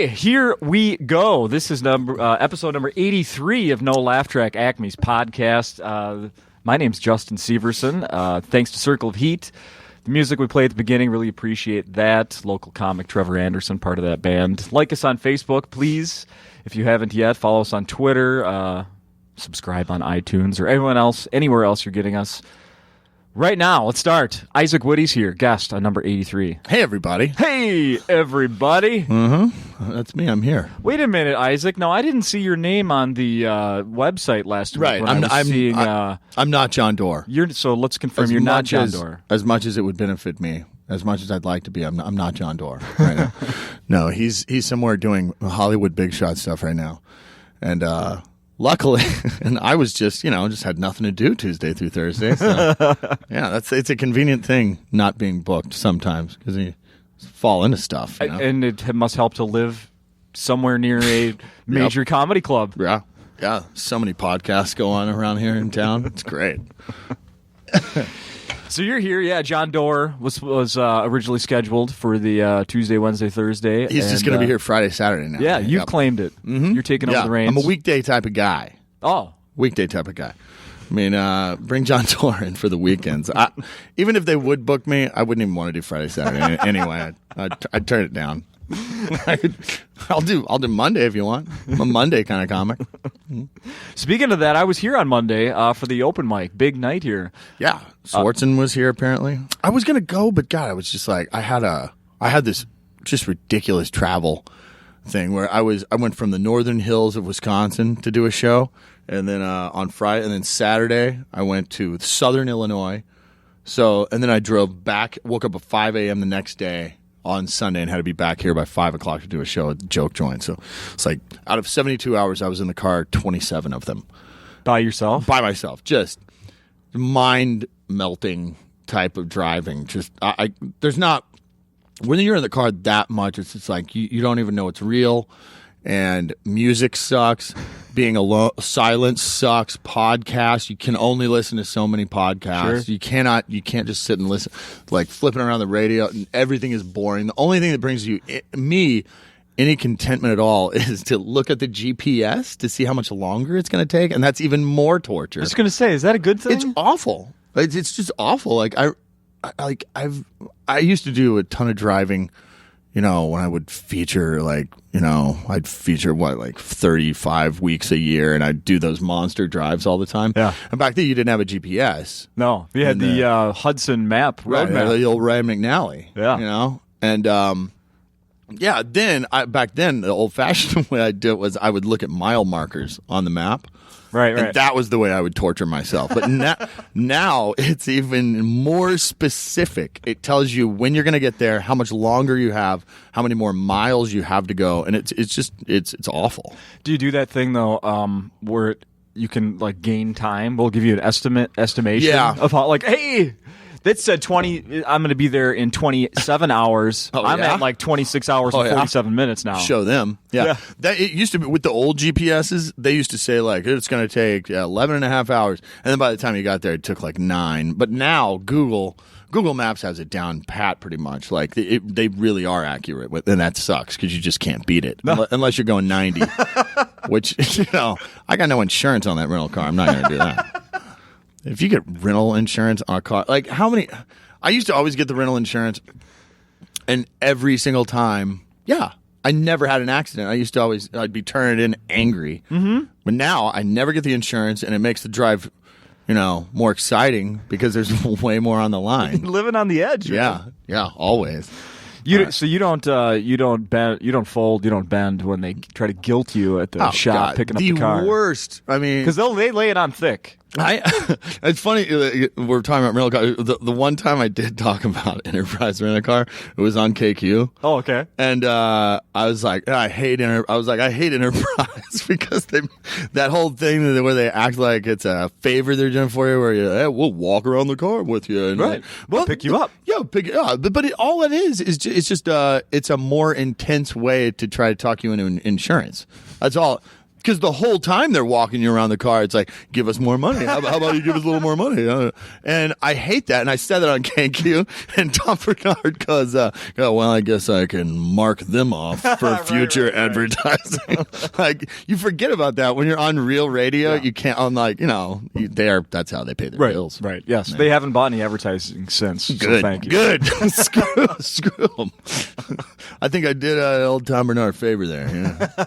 Okay, here we go. This is episode number 83 of NoLaughTrack, Acme's podcast. My name's Justin Severson. Thanks to Circle of Heat. The music we played at the beginning, really appreciate that. Local comic Trevor Anderson, part of that band. Like us on Facebook, please. If you haven't yet, follow us on Twitter. Subscribe on iTunes or anywhere else you're getting us. Right now, let's start. Isaac Witty's here, guest on number 83. Hey, everybody. Hey, everybody. That's me. I'm here. Wait a minute, Isaac. No, I didn't see your name on the website last week. Right. I'm not John Doerr. So let's confirm you're not John Doerr. As much as it would benefit me, as much as I'd like to be, I'm not John Doerr right now. No, he's somewhere doing Hollywood big shot stuff right now. And luckily, and I was just had nothing to do Tuesday through Thursday. So, yeah, it's a convenient thing not being booked sometimes because you fall into stuff. You know? And it must help to live somewhere near a major comedy club. Yeah. So many podcasts go on around here in town. It's great. So you're here, yeah. John Doerr was originally scheduled for the Tuesday, Wednesday, Thursday. He's just going to be here Friday, Saturday now. Yeah, you've claimed it. Mm-hmm. You're taking over the reins. I'm a weekday type of guy. Oh. Weekday type of guy. I mean, bring John Doerr in for the weekends. Even if they would book me, I wouldn't even want to do Friday, Saturday anyway. I'd turn it down. I'll do Monday if you want. I'm a Monday kind of comic. Speaking of that, I was here on Monday for the open mic. Big night here. Yeah, Severson was here apparently. I was gonna go, but God, I was just like, I had this just ridiculous travel thing where I went from the northern hills of Wisconsin to do a show, and then on Friday, and then Saturday I went to southern Illinois. And then I drove back, woke up at 5 a.m. the next day on Sunday and had to be back here by 5 o'clock to do a show at the Joke Joint. So it's like out of 72 hours, I was in the car 27 of them. By yourself? By myself. Just mind-melting type of driving. Just there's not – when you're in the car that much, it's just like you don't even know it's real. And music sucks. Being alone, silence sucks. Podcasts, you can only listen to so many podcasts. Sure. You can't just sit and listen, like flipping around the radio, and everything is boring. The only thing that brings any contentment at all is to look at the GPS to see how much longer it's going to take, and that's even more torture. I was going to say, is that a good thing? It's awful. It's just awful. Like I used to do a ton of driving. When I would feature, I'd feature 35 weeks a year, and I'd do those monster drives all the time. Yeah. And back then, you didn't have a GPS. No, you had the Hudson map, road map. The old Ryan McNally. Yeah. And back then, the old-fashioned way I'd do it was I would look at mile markers on the map. Right. And that was the way I would torture myself. But now it's even more specific. It tells you when you're going to get there, how much longer you have, how many more miles you have to go, and it's awful. Do you do that thing though, where you can gain time? We'll give you an estimation of how hey. That said 20. I'm going to be there in 27 hours. I'm at 26 hours and 47 minutes now. Show them. Yeah. That it used to be with the old GPSs. They used to say it's going to take 11 and a half hours, and then by the time you got there, it took 9. But now Google Maps has it down pat pretty much. They really are accurate, and that sucks because you just can't beat it unless you're going 90. Which I got no insurance on that rental car. I'm not going to do that. If you get rental insurance on a car, how many? I used to always get the rental insurance, and every single time, I never had an accident. I'd be turning it in angry. Mm-hmm. But now I never get the insurance, and it makes the drive, more exciting because there's way more on the line. Living on the edge. Yeah, always. So you don't bend, you don't fold, you don't bend when they try to guilt you at the shop picking up the car. The worst. I mean, because they lay it on thick. It's funny we're talking about rental car. The one time I did talk about Enterprise rent a car, it was on KQ. Oh, okay. And I was like, I hate Enterprise because that whole thing where they act like it's a favor they're doing for you, where we'll walk around the car with you, and right, we'll pick you up. Yeah, but all it is it's just it's a more intense way to try to talk you into insurance. That's all. Because the whole time they're walking you around the car, it's like, give us more money. How about you give us a little more money? And I hate that. And I said that on KQ, and Tom Bernard goes, well, I guess I can mark them off for future advertising. Like, you forget about that when you're on real radio. You can't, that's how they pay their bills. Right, yes. Yeah. They haven't bought any advertising since. Good, so thank you. Good. Screw them. I think I did old Tom Bernard a favor there. Yeah.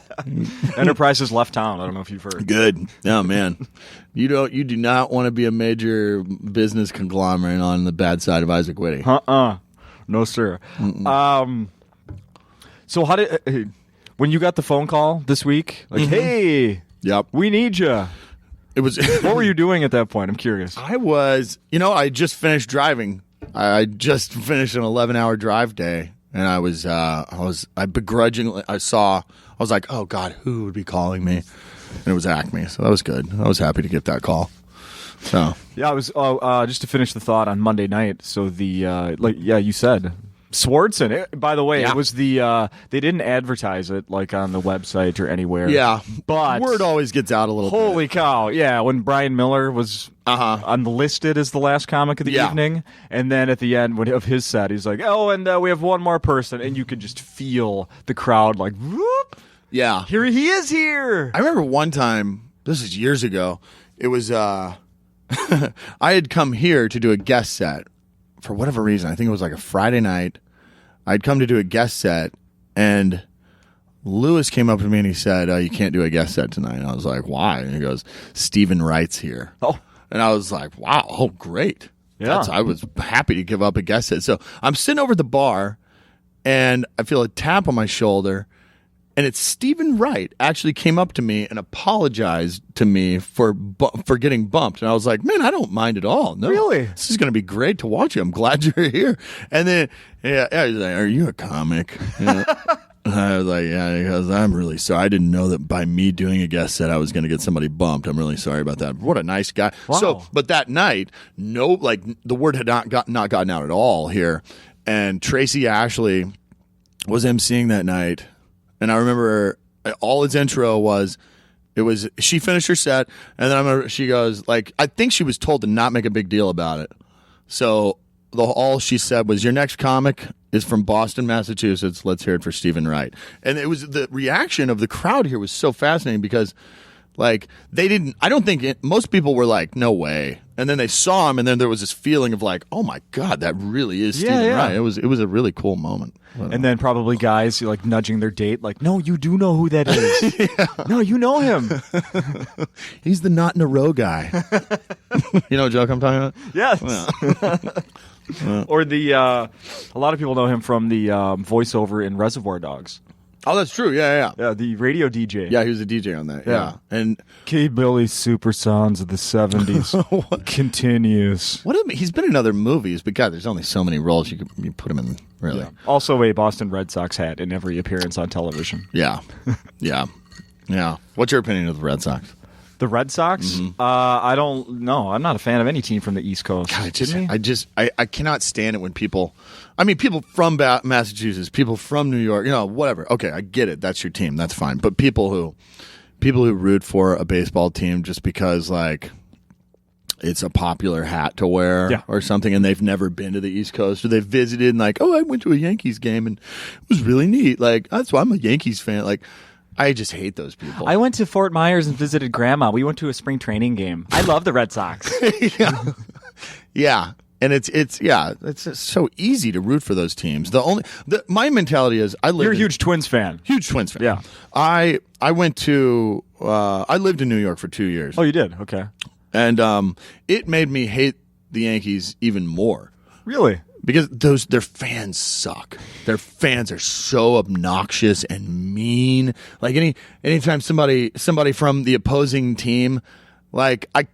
Enterprise has left town. I don't know if you've heard. Good. Oh man, you do not want to be a major business conglomerate on the bad side of Isaac Witty. No sir. So how did when you got the phone call this week? Like, hey, we need you. It was. What were you doing at that point? I'm curious. I was. I just finished driving. I just finished an 11-hour drive day, and I begrudgingly I was like, oh God, who would be calling me? And it was Acme, so that was good. I was happy to get that call. So yeah, I was just to finish the thought on Monday night. So you said Severson. By the way, it was they didn't advertise it like on the website or anywhere. Yeah, but word always gets out a little bit. Holy cow! Yeah, when Brian Miller was on the listed as the last comic of the evening, and then at the end of his set, he's like, "Oh, and we have one more person," and you could just feel the crowd like, whoop. Yeah, here he is here. I remember one time. This is years ago. It was I had come here to do a guest set for whatever reason. I think it was like a Friday night. I'd come to do a guest set, and Lewis came up to me and he said, "You can't do a guest set tonight." And I was like, "Why?" And he goes, "Stephen Wright's here." Oh, and I was like, "Wow, oh great." Yeah, I was happy to give up a guest set. So I'm sitting over at the bar, and I feel a tap on my shoulder. And it's Stephen Wright actually came up to me and apologized to me for getting bumped. And I was like, man, I don't mind at all. No, really? This is going to be great to watch you. I'm glad you're here. And then, he's like, are you a comic? I was like, yeah, because I'm really sorry. I didn't know that by me doing a guest set, I was going to get somebody bumped. I'm really sorry about that. What a nice guy. Wow. So, but that night, the word had not gotten out at all here. And Tracy Ashley was emceeing that night. And I remember all its intro was she finished her set, and then I remember she goes, like, I think she was told to not make a big deal about it. So all she said was, your next comic is from Boston, Massachusetts. Let's hear it for Stephen Wright. And it was the reaction of the crowd here was so fascinating because, like, I don't think most people were like, no way. And then they saw him, and then there was this feeling of like, oh my God, that really is Stephen Wright. It was a really cool moment. And then probably guys like nudging their date, like, no, you do know who that is. No, you know him. He's the not in a row guy. You know what joke I'm talking about? Yes. Or a lot of people know him from the voiceover in Reservoir Dogs. Oh, that's true. Yeah. Yeah, the radio DJ. Yeah, he was a DJ on that. Yeah. And K. Billy's Super Sounds of the 70s continues. He's been in other movies, but God, there's only so many roles you put him in, really. Yeah. Also a Boston Red Sox hat in every appearance on television. Yeah. Yeah. What's your opinion of the Red Sox? The Red Sox? Mm-hmm. I don't know. I'm not a fan of any team from the East Coast. God, I cannot stand it when people from Massachusetts, people from New York, whatever. Okay, I get it. That's your team. That's fine. But people who root for a baseball team just because, like, it's a popular hat to wear or something, and they've never been to the East Coast, or they've visited and like, oh, I went to a Yankees game and it was really neat. Like, that's why I'm a Yankees fan. Like, I just hate those people. I went to Fort Myers and visited Grandma. We went to a spring training game. I love the Red Sox. Yeah. And it's just so easy to root for those teams. My mentality is You're a huge Twins fan. Huge Twins fan. Yeah. I lived in New York for 2 years. Oh, you did? Okay. And it made me hate the Yankees even more. Really? Because their fans suck. Their fans are so obnoxious and mean. Like anytime somebody from the opposing team, like I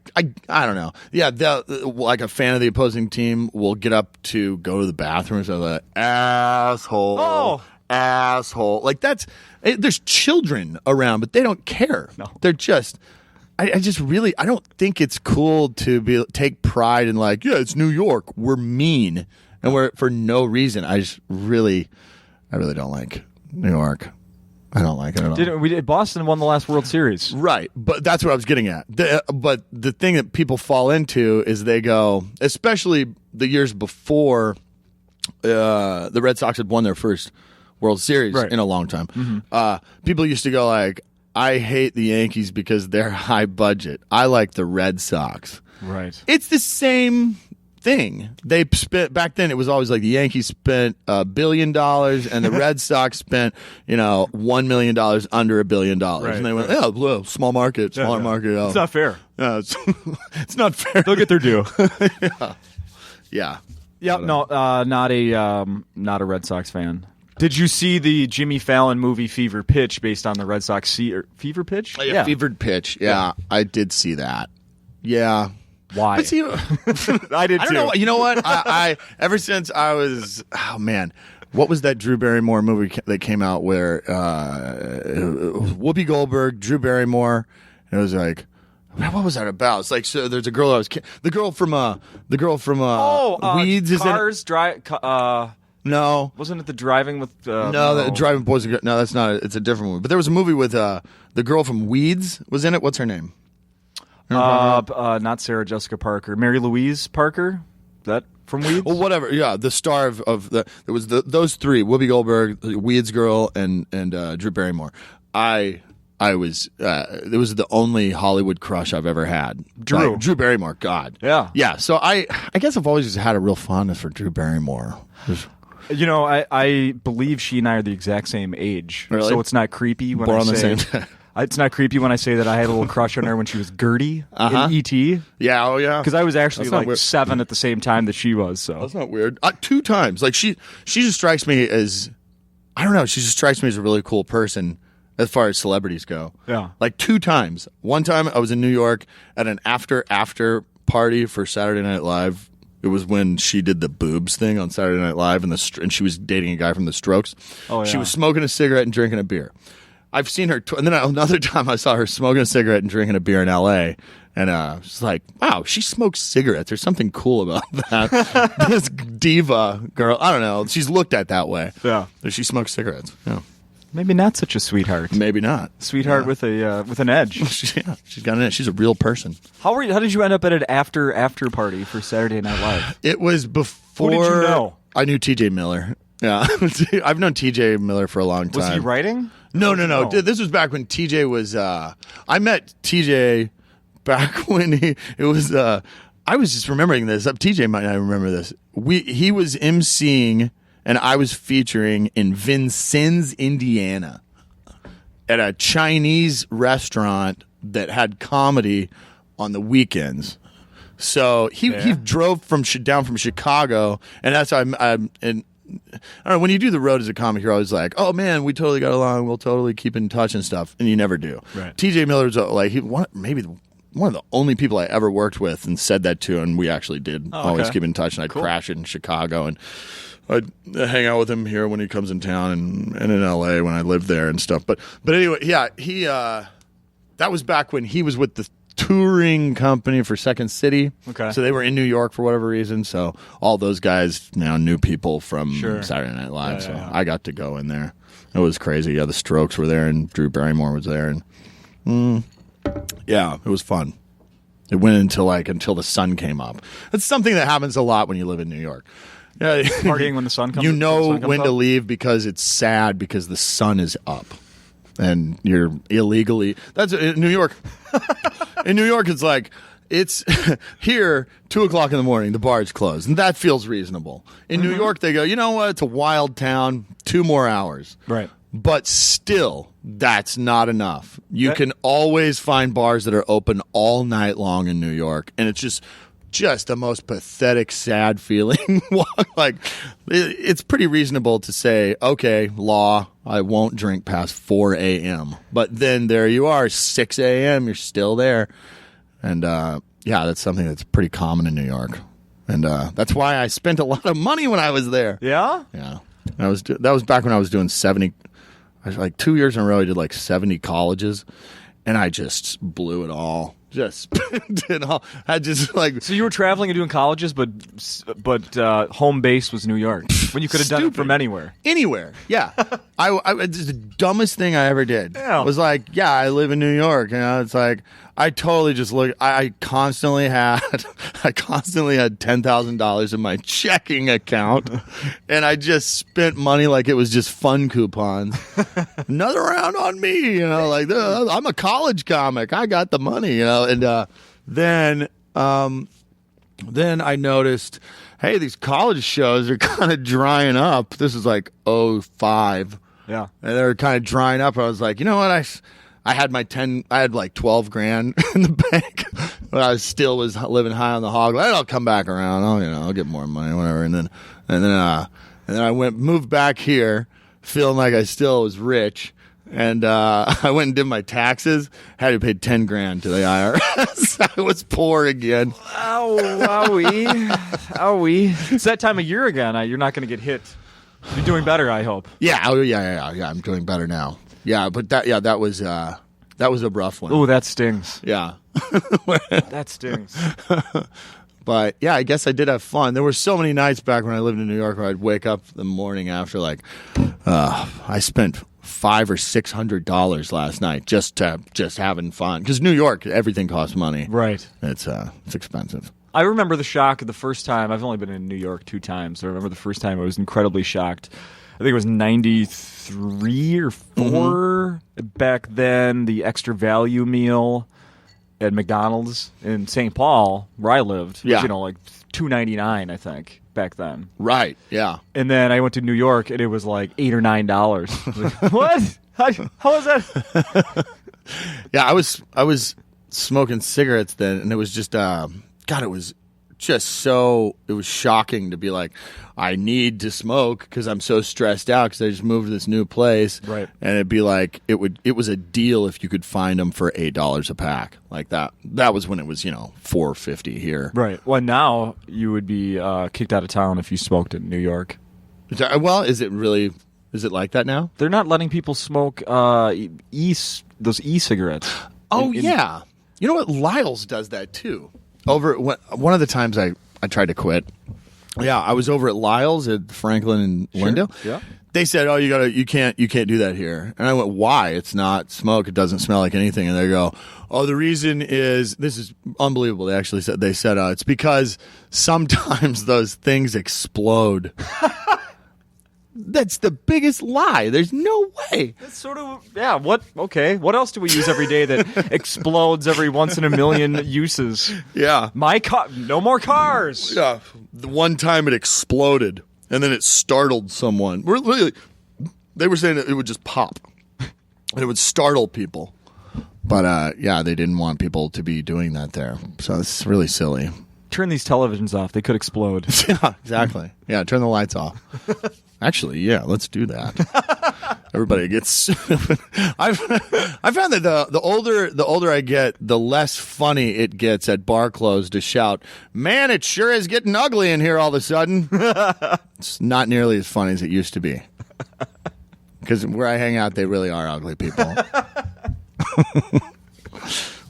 don't know. Yeah, like a fan of the opposing team will get up to go to the bathroom and say, like, asshole. Oh. Asshole. Like there's children around, but they don't care. No. They're just I don't think it's cool to take pride in, like, yeah, it's New York. We're mean. And we're for no reason. I really don't like New York. I don't like it at all. Boston won the last World Series. Right, but that's what I was getting at. But the thing that people fall into is they go, especially the years before the Red Sox had won their first World Series in a long time. Mm-hmm. People used to go like, I hate the Yankees because they're high budget. I like the Red Sox. Right. It's the same thing. They spent back then. It was always like the Yankees spent $1 billion and the Red Sox spent $1 million under $1 billion, right, and they went, well, small market, smaller market. Oh. It's not fair. It's not fair. They'll get their due. Yeah. No, not a Red Sox fan. Did you see the Jimmy Fallon movie Fever Pitch based on the Red Sox Fever Pitch? Yeah, Fevered Pitch. Yeah, I did see that. Yeah. Why? But see, I did I don't too. know. You know what? I ever since I was, what was that Drew Barrymore movie that came out where Whoopi Goldberg, Drew Barrymore, and it was like, what was that about? It's like, so there's a girl the girl from Weeds is Cars no, wasn't it the Driving with no, the Driving Boys? No, that's not it. It's a different movie. But there was a movie with the girl from Weeds was in it. What's her name? Not Sarah Jessica Parker. Mary Louise Parker? That from Weeds? Well, whatever. Yeah, the star of there was those three: Whoopi Goldberg, the Weeds girl, and Drew Barrymore. I was it was the only Hollywood crush I've ever had. Drew Barrymore. God. Yeah. So I guess I've always had a real fondness for Drew Barrymore. I believe she and I are the exact same age, really? So it's not creepy when I say. It's not creepy when I say that I had a little crush on her when she was Gertie in E.T. Yeah, oh yeah. Because I was actually like 7 at the same time that she was. So that's not weird. 2 times. Like she just strikes me as, I don't know. She just strikes me as a really cool person as far as celebrities go. Yeah. Like 2 times. One time I was in New York at an after party for Saturday Night Live. It was when she did the boobs thing on Saturday Night Live, and she was dating a guy from the Strokes. Oh yeah. She was smoking a cigarette and drinking a beer. I've seen her, and then another time I saw her smoking a cigarette and drinking a beer in L.A., and I was like, wow, she smokes cigarettes. There's something cool about that. This diva girl, I don't know. She's looked at that way. Yeah. She smokes cigarettes. Yeah. Maybe not such a sweetheart. Maybe not. Sweetheart with an edge. Yeah, she's got an edge. She's a real person. How did you end up at an after party for Saturday Night Live? It was before. Who did you know? I knew T.J. Miller. Yeah. I've known T.J. Miller for a long time. Was he writing? No. This was back when TJ was. I met TJ back when it was. I was just remembering this. TJ might not remember this. He was emceeing, and I was featuring in Vincennes, Indiana, at a Chinese restaurant that had comedy on the weekends. So he drove down from Chicago, and that's how I'm I don't know, when you do the road as a comic, you're always like, oh man, we totally got along, we'll totally keep in touch and stuff, and you never do. Right. TJ Miller's maybe one of the only people I ever worked with and said that to, and we actually did always keep in touch, and I'd crash in Chicago, and I'd hang out with him here when he comes in town, and in LA when I lived there and stuff. But anyway, yeah, he that was back when he was with the touring company for Second City. Okay. So they were in New York for whatever reason. So all those guys now knew people from Saturday Night Live. I got to go in there. It was crazy. Yeah, the Strokes were there and Drew Barrymore was there. And yeah, it was fun. It went until the sun came up. It's something that happens a lot when you live in New York. Yeah, partying when the sun comes up. You know when to leave because it's sad because the sun is up. And you're illegally. That's in New York. In New York, it's like it's here 2:00 in the morning. The bar is closed, and that feels reasonable. In New York, they go, you know what? It's a wild town. 2 more hours. Right. But still, that's not enough. You can always find bars that are open all night long in New York, and it's just the most pathetic, sad feeling. Like, it's pretty reasonable to say, okay, law, I won't drink past 4 a.m. But then there you are, 6 a.m., you're still there. And, yeah, that's something that's pretty common in New York. And that's why I spent a lot of money when I was there. Yeah? Yeah. That was back when I was doing 70, like 2 years in a row, I did like 70 colleges. And I just blew it all. Just spent it all. I just like So you were traveling and doing colleges, but home base was New York when you could have done it from anywhere. Anywhere, yeah. It's the dumbest thing I ever did. Yeah. Was like, yeah, I live in New York. You know, it's like I totally just look. I constantly had $10,000 in my checking account, and I just spent money like it was just fun coupons. Another round on me, you know. Like I'm a college comic. I got the money, you know. And then I noticed, hey, these college shows are kind of drying up. This is like '05. Yeah. And they were kind of drying up. I was like, you know what? I had like 12 grand in the bank, but I still was living high on the hog. I'll come back around. I'll get more money, whatever. And then I moved back here, feeling like I still was rich. And I went and did my taxes. Had to pay 10 grand to the IRS. I was poor again. Owie. It's that time of year again. You're not going to get hit. You're doing better, I hope. Yeah. Oh, yeah. I'm doing better now. Yeah, but that was a rough one. Oh, that stings. Yeah. That stings. But yeah, I guess I did have fun. There were so many nights back when I lived in New York where I'd wake up the morning after I spent $500 or $600 last night just having fun. Because New York, everything costs money. Right. It's expensive. I remember the shock of the first time. I've only been in New York 2 times. I remember the first time I was incredibly shocked. I think it was 93 or 4 back then. The extra value meal at McDonald's in St. Paul, where I lived, was, like $2.99, I think, back then. Right. Yeah. And then I went to New York, and it was like $8 or $9. Like, what? How was that? Yeah, I was smoking cigarettes then, and it was just it was just so it was shocking to be like, I need to smoke because I'm so stressed out because I just moved to this new place. Right. And it'd be like it was a deal if you could find them for $8 a pack. Like that was when it was $4.50 here. Right. Well, now you would be kicked out of town if you smoked in New York. Well, is it like that now? They're not letting people smoke those e-cigarettes. Oh yeah. You know what? Lyle's does that too. One of the times I tried to quit. Yeah, I was over at Lyle's at Franklin and Lindale. Yeah. They said, "Oh, you can't do that here." And I went, "Why? It's not smoke. It doesn't smell like anything." And they go, "Oh, the reason is this is unbelievable." They said it's because sometimes those things explode. That's the biggest lie. There's no way. That's sort of What else do we use every day that explodes every once in a million uses? Yeah. My car. No more cars. Yeah. The one time it exploded, and then it startled someone. They were saying it would just pop, and it would startle people. But they didn't want people to be doing that there. So it's really silly. Turn these televisions off. They could explode. Yeah, exactly. Yeah, turn the lights off. Actually, yeah, let's do that. Everybody gets. I found that the older I get, the less funny it gets at bar close to shout, "Man, it sure is getting ugly in here all of a sudden." It's not nearly as funny as it used to be. Because where I hang out, they really are ugly people.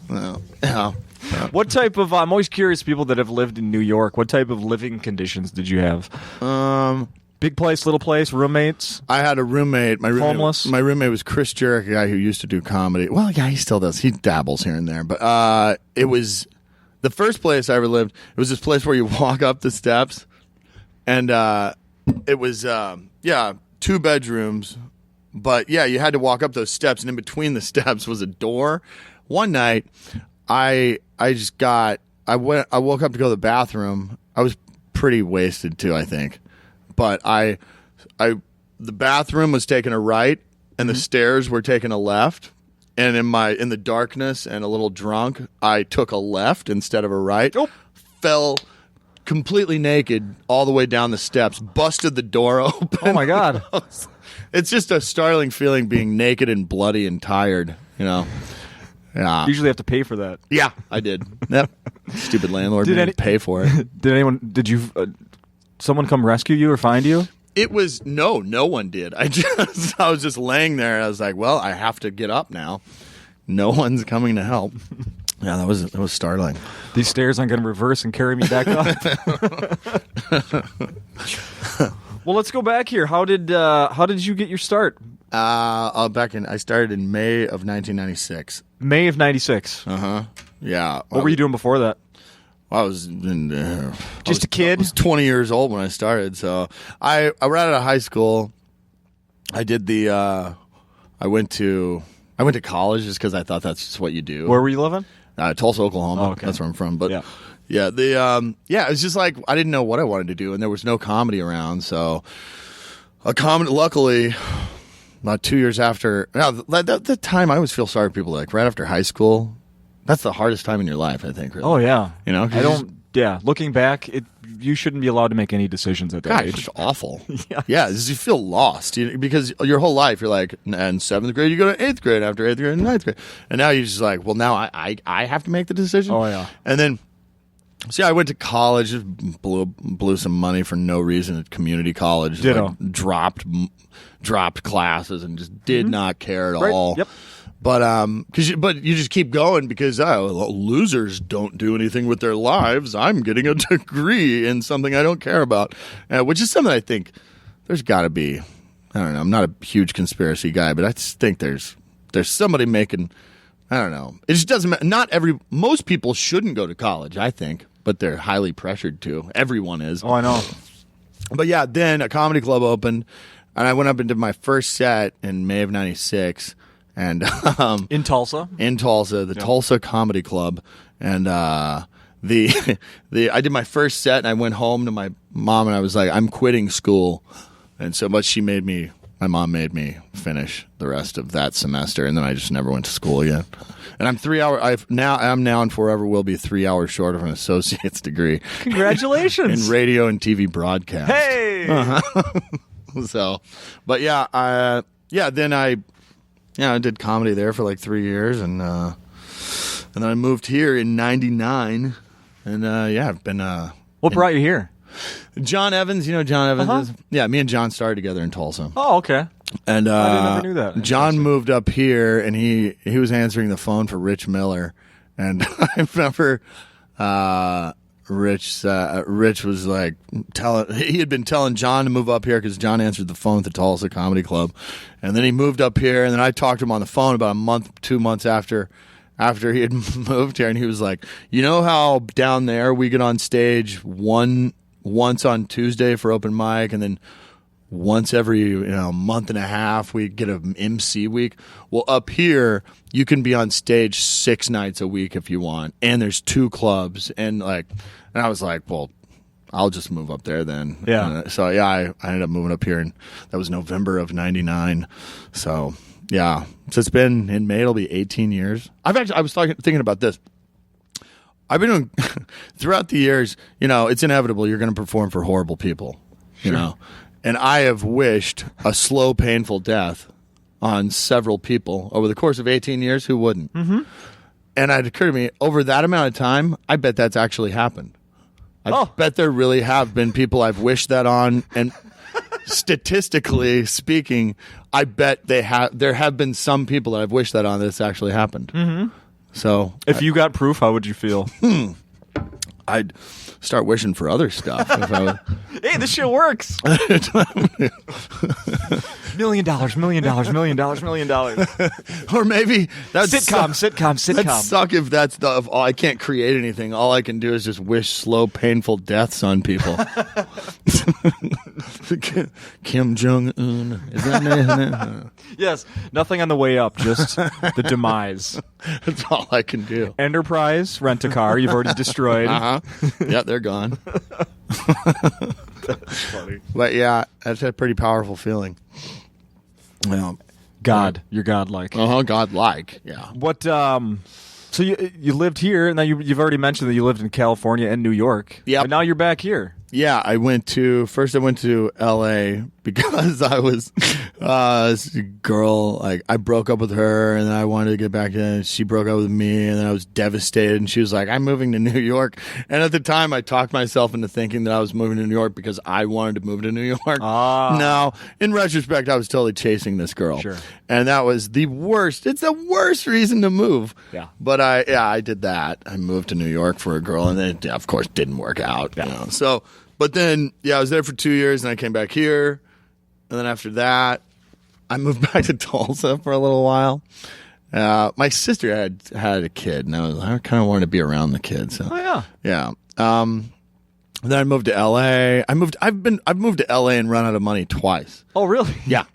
Well, yeah. What type of? I'm always curious. People that have lived in New York, what type of living conditions did you have? Big place, little place, roommates. I had a roommate. Homeless. My roommate was Chris Jerick, a guy who used to do comedy. Well, yeah, he still does. He dabbles here and there. But it was the first place I ever lived. It was this place where you walk up the steps, and it was 2 bedrooms. But yeah, you had to walk up those steps, and in between the steps was a door. One night, I woke up to go to the bathroom. I was pretty wasted too, I think. But the bathroom was taking a right, and the stairs were taking a left. And in the darkness and a little drunk, I took a left instead of a right. Oh. Fell completely naked all the way down the steps. Busted the door open. Oh my God! It's just a startling feeling being naked and bloody and tired. Yeah. You usually have to pay for that. Yeah, I did. Yep. Stupid landlord didn't pay for it. Did someone come rescue you or find you? It was no one did. I was just laying there. I was like, well, I have to get up now. No one's coming to help. Yeah, that was startling. These stairs aren't going to reverse and carry me back up. Well, let's go back here. How did you get your start? I started in May of 1996. May of 96. Yeah. What were you doing before that? I was a kid? I was 20 years old when I started. So I right out of high school. I did I went to college just because I thought that's just what you do. Where were you living? Tulsa, Oklahoma. Oh, okay. That's where I'm from. But yeah, it was just like I didn't know what I wanted to do, and there was no comedy around. So luckily, about 2 years after, the time I always feel sorry for people like right after high school. That's the hardest time in your life, I think. Really. Oh yeah, I don't. Yeah, looking back, you shouldn't be allowed to make any decisions at that age. It's awful. Yeah, you feel lost because your whole life you're like, in seventh grade you go to eighth grade, after eighth grade, ninth grade, and now you're just like, well, now I have to make the decision. Oh yeah, and then. See, I went to college, just blew some money for no reason at community college. Ditto. Like, dropped classes and just did not care at right. all. Yep. But you just keep going because losers don't do anything with their lives. I'm getting a degree in something I don't care about, which is something I think there's got to be. I don't know. I'm not a huge conspiracy guy, but I just think there's somebody making. I don't know. It just doesn't matter. Most people shouldn't go to college, I think, but they're highly pressured to. Everyone is. Oh, I know. But yeah, then a comedy club opened, and I went up and did my first set in May of '96, and in Tulsa, the Tulsa Comedy Club, and I did my first set, and I went home to my mom, and I was like, I'm quitting school, and so much my mom made me finish the rest of that semester, and then I just never went to school again. And I'm 3 hours. I'm now and forever will be 3 hours short of an associate's degree. Congratulations in radio and TV broadcast. Hey. So, but then I did comedy there for like 3 years, and then I moved here in '99, and I've been. What brought you here? John Evans, you know John Evans is? Yeah, me and John started together in Tulsa. Oh, okay. And I never knew that. John moved up here, and he was answering the phone for Rich Miller, and I remember Rich was like he had been telling John to move up here because John answered the phone at the Tulsa Comedy Club, and then he moved up here, and then I talked to him on the phone about 2 months after he had moved here, and he was like, you know how down there we get on stage once on Tuesday for open mic, and then once every month and a half we get an MC week. Well, up here you can be on stage 6 nights a week if you want, and there's 2 clubs, and I was like, well, I'll just move up there then. Yeah. So yeah, I ended up moving up here, and that was November of '99. So yeah, so it's been in May. It'll be 18 years. I was thinking about this. I've been doing throughout the years. It's inevitable. You're going to perform for horrible people. Sure. And I have wished a slow, painful death on several people over the course of 18 years. Who wouldn't? Mm-hmm. And it occurred to me, over that amount of time, I bet that's actually happened. I bet there really have been people I've wished that on, and statistically speaking, I bet there have been some people that I've wished that on that's actually happened. Mm-hmm. So, if you got proof, how would you feel? I'd start wishing for other stuff. Hey, this shit works. $1 million, $1 million, $1 million, $1 million. Or maybe that's sitcom. That'd suck if that's I can't create anything. All I can do is just wish slow, painful deaths on people. Kim Jong-un. Is that name? Yes, nothing on the way up, just the demise. That's all I can do. Enterprise, rent a car, you've already destroyed. Yeah, they're gone. That's funny. But yeah, that's a pretty powerful feeling. Well, you're godlike. Godlike. Yeah. What? So you lived here, and now you've already mentioned that you lived in California and New York. Yeah. But now you're back here. Yeah, I went to L.A. because I was this girl. Like I broke up with her, and then I wanted to get back in. She broke up with me, and then I was devastated. And she was like, "I'm moving to New York." And at the time, I talked myself into thinking that I was moving to New York because I wanted to move to New York. No, in retrospect, I was totally chasing this girl. Sure. And that was the worst. It's the worst reason to move. Yeah. But I did that. I moved to New York for a girl, and then it, of course, didn't work out. Yeah. You know? So, but then, I was there for 2 years, and I came back here. And then after that, I moved back to Tulsa for a little while. My sister had a kid, and I kind of wanted to be around the kid. So, yeah. Then I moved to L.A. I've moved to L.A. and run out of money twice. Oh, really? Yeah,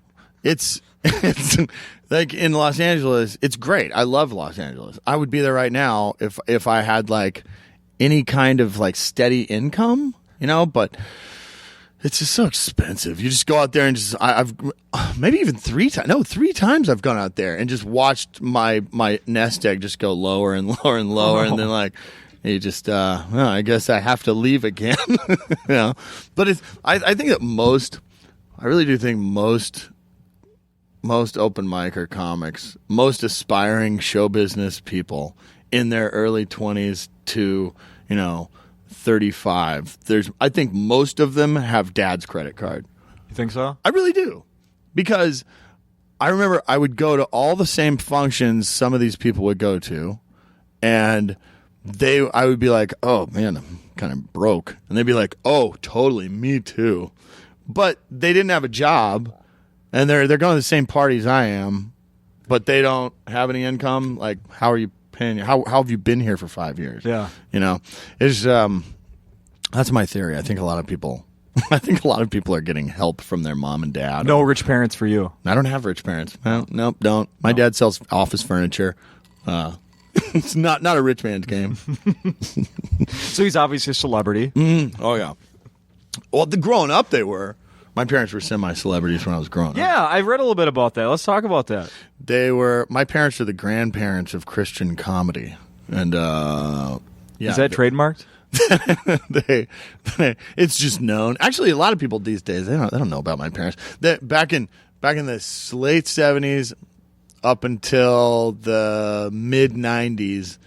it's like in Los Angeles. It's great. I love Los Angeles. I would be there right now if I had like any kind of like steady income, But it's just so expensive. You just go out there and I've maybe even 3 times. No, 3 times I've gone out there and just watched my nest egg just go lower and lower and lower, and then like. You just, I guess I have to leave again. But I think that I really do think most open micer comics, most aspiring show business people in their early 20s to, 35, I think most of them have dad's credit card. You think so? I really do. Because I remember I would go to all the same functions some of these people would go to, and I would be like, "Oh man, I'm kind of broke," and they'd be like, "Oh, totally, me too," but they didn't have a job, and they're going to the same parties I am, but they don't have any income. Like, how are you paying? How have you been here for 5 years? Yeah, it's that's my theory. I think a lot of people are getting help from their mom and dad. No rich parents for you. I don't have rich parents. Nope, don't. My dad sells office furniture. It's not a rich man's game. So he's obviously a celebrity. Mm-hmm. Oh, yeah. Well, growing up, they were. My parents were semi-celebrities when I was growing up. Yeah, I read a little bit about that. Let's talk about that. My parents are the grandparents of Christian comedy. And, Is that trademarked? It's just known. Actually, a lot of people these days, they don't know about my parents. Back in the late 70s, up until the mid 90s,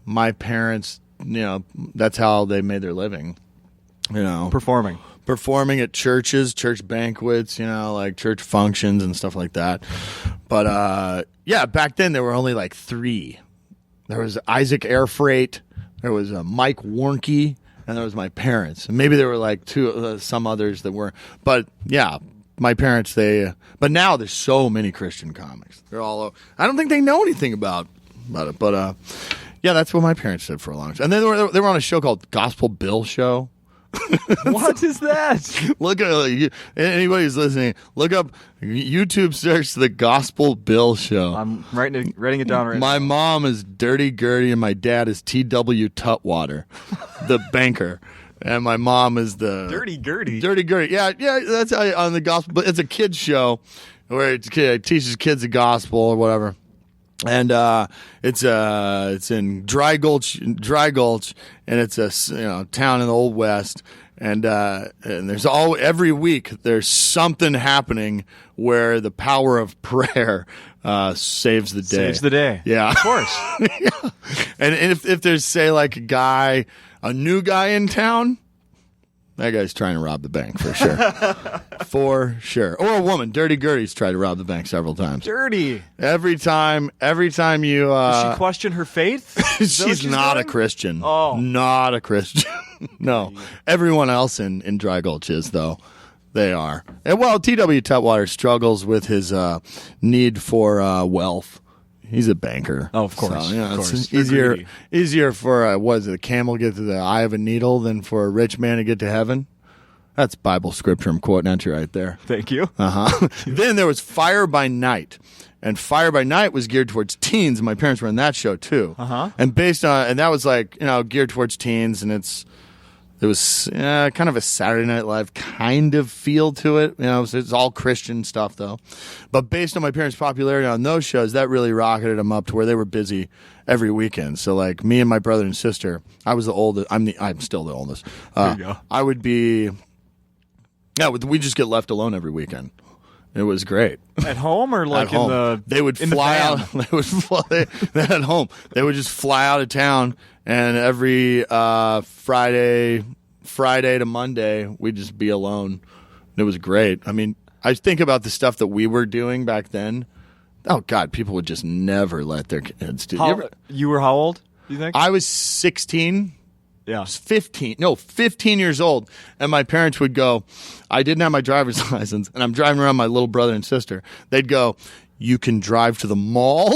my parents, that's how they made their living. Performing at churches, church banquets, like church functions and stuff like that. But back then there were only like 3. There was Isaac Air Freight, there was Mike Warnke, and there was my parents. And maybe there were like 2 some others that were. But yeah. My parents, but now there's so many Christian comics. They're all, I don't think they know anything about it. But that's what my parents did for a long time. And then they were on a show called Gospel Bill Show. What is that? Look at anybody who's listening. Look up YouTube, search the Gospel Bill Show. I'm writing it down right now. My mom is Dirty Gertie, and my dad is T.W. Tutwater, the banker. And my mom is the Dirty Gertie. Dirty Gertie. Yeah. That's on the gospel. But it's a kids show where it teaches kids the gospel or whatever. And it's in Dry Gulch, and it's a town in the Old West. And there's every week there's something happening where the power of prayer saves the day. Saves the day. Yeah, of course. Yeah. And if there's say like a new guy in town, that guy's trying to rob the bank for sure. For sure. Or a woman. Dirty Gertie's tried to rob the bank several times. Dirty. Every time you does she question her faith? she's not a Christian. Oh. Not a Christian. No. Everyone else in Dry Gulch is, though. They are. And, well, T.W. Tutwater struggles with his need for wealth. He's a banker. Oh, of course. So, of course. It's easier for a camel to get to the eye of a needle than for a rich man to get to heaven. That's Bible scripture I'm quoting at you right there. Thank you. Then there was Fire by Night. And Fire by Night was geared towards teens. My parents were in that show too. And and that was like, geared towards teens, and it was kind of a Saturday Night Live kind of feel to it. It's all Christian stuff, though. But based on my parents' popularity on those shows, that really rocketed them up to where they were busy every weekend. So, like, me and my brother and sister, I was the oldest. I'm still the oldest. There you go. I would be Yeah, we just get left alone every weekend. It was great. At home or like at home. in the They would in the fly van? out. They would fly at home. They would just fly out of town, and every Friday to Monday, we'd just be alone. It was great. I mean, I think about the stuff that we were doing back then. Oh God, people would just never let their kids do. You were how old? You think? I was 16. Yeah. 15 years old. And my parents would go, I didn't have my driver's license, and I'm driving around my little brother and sister. They'd go, you can drive to the mall,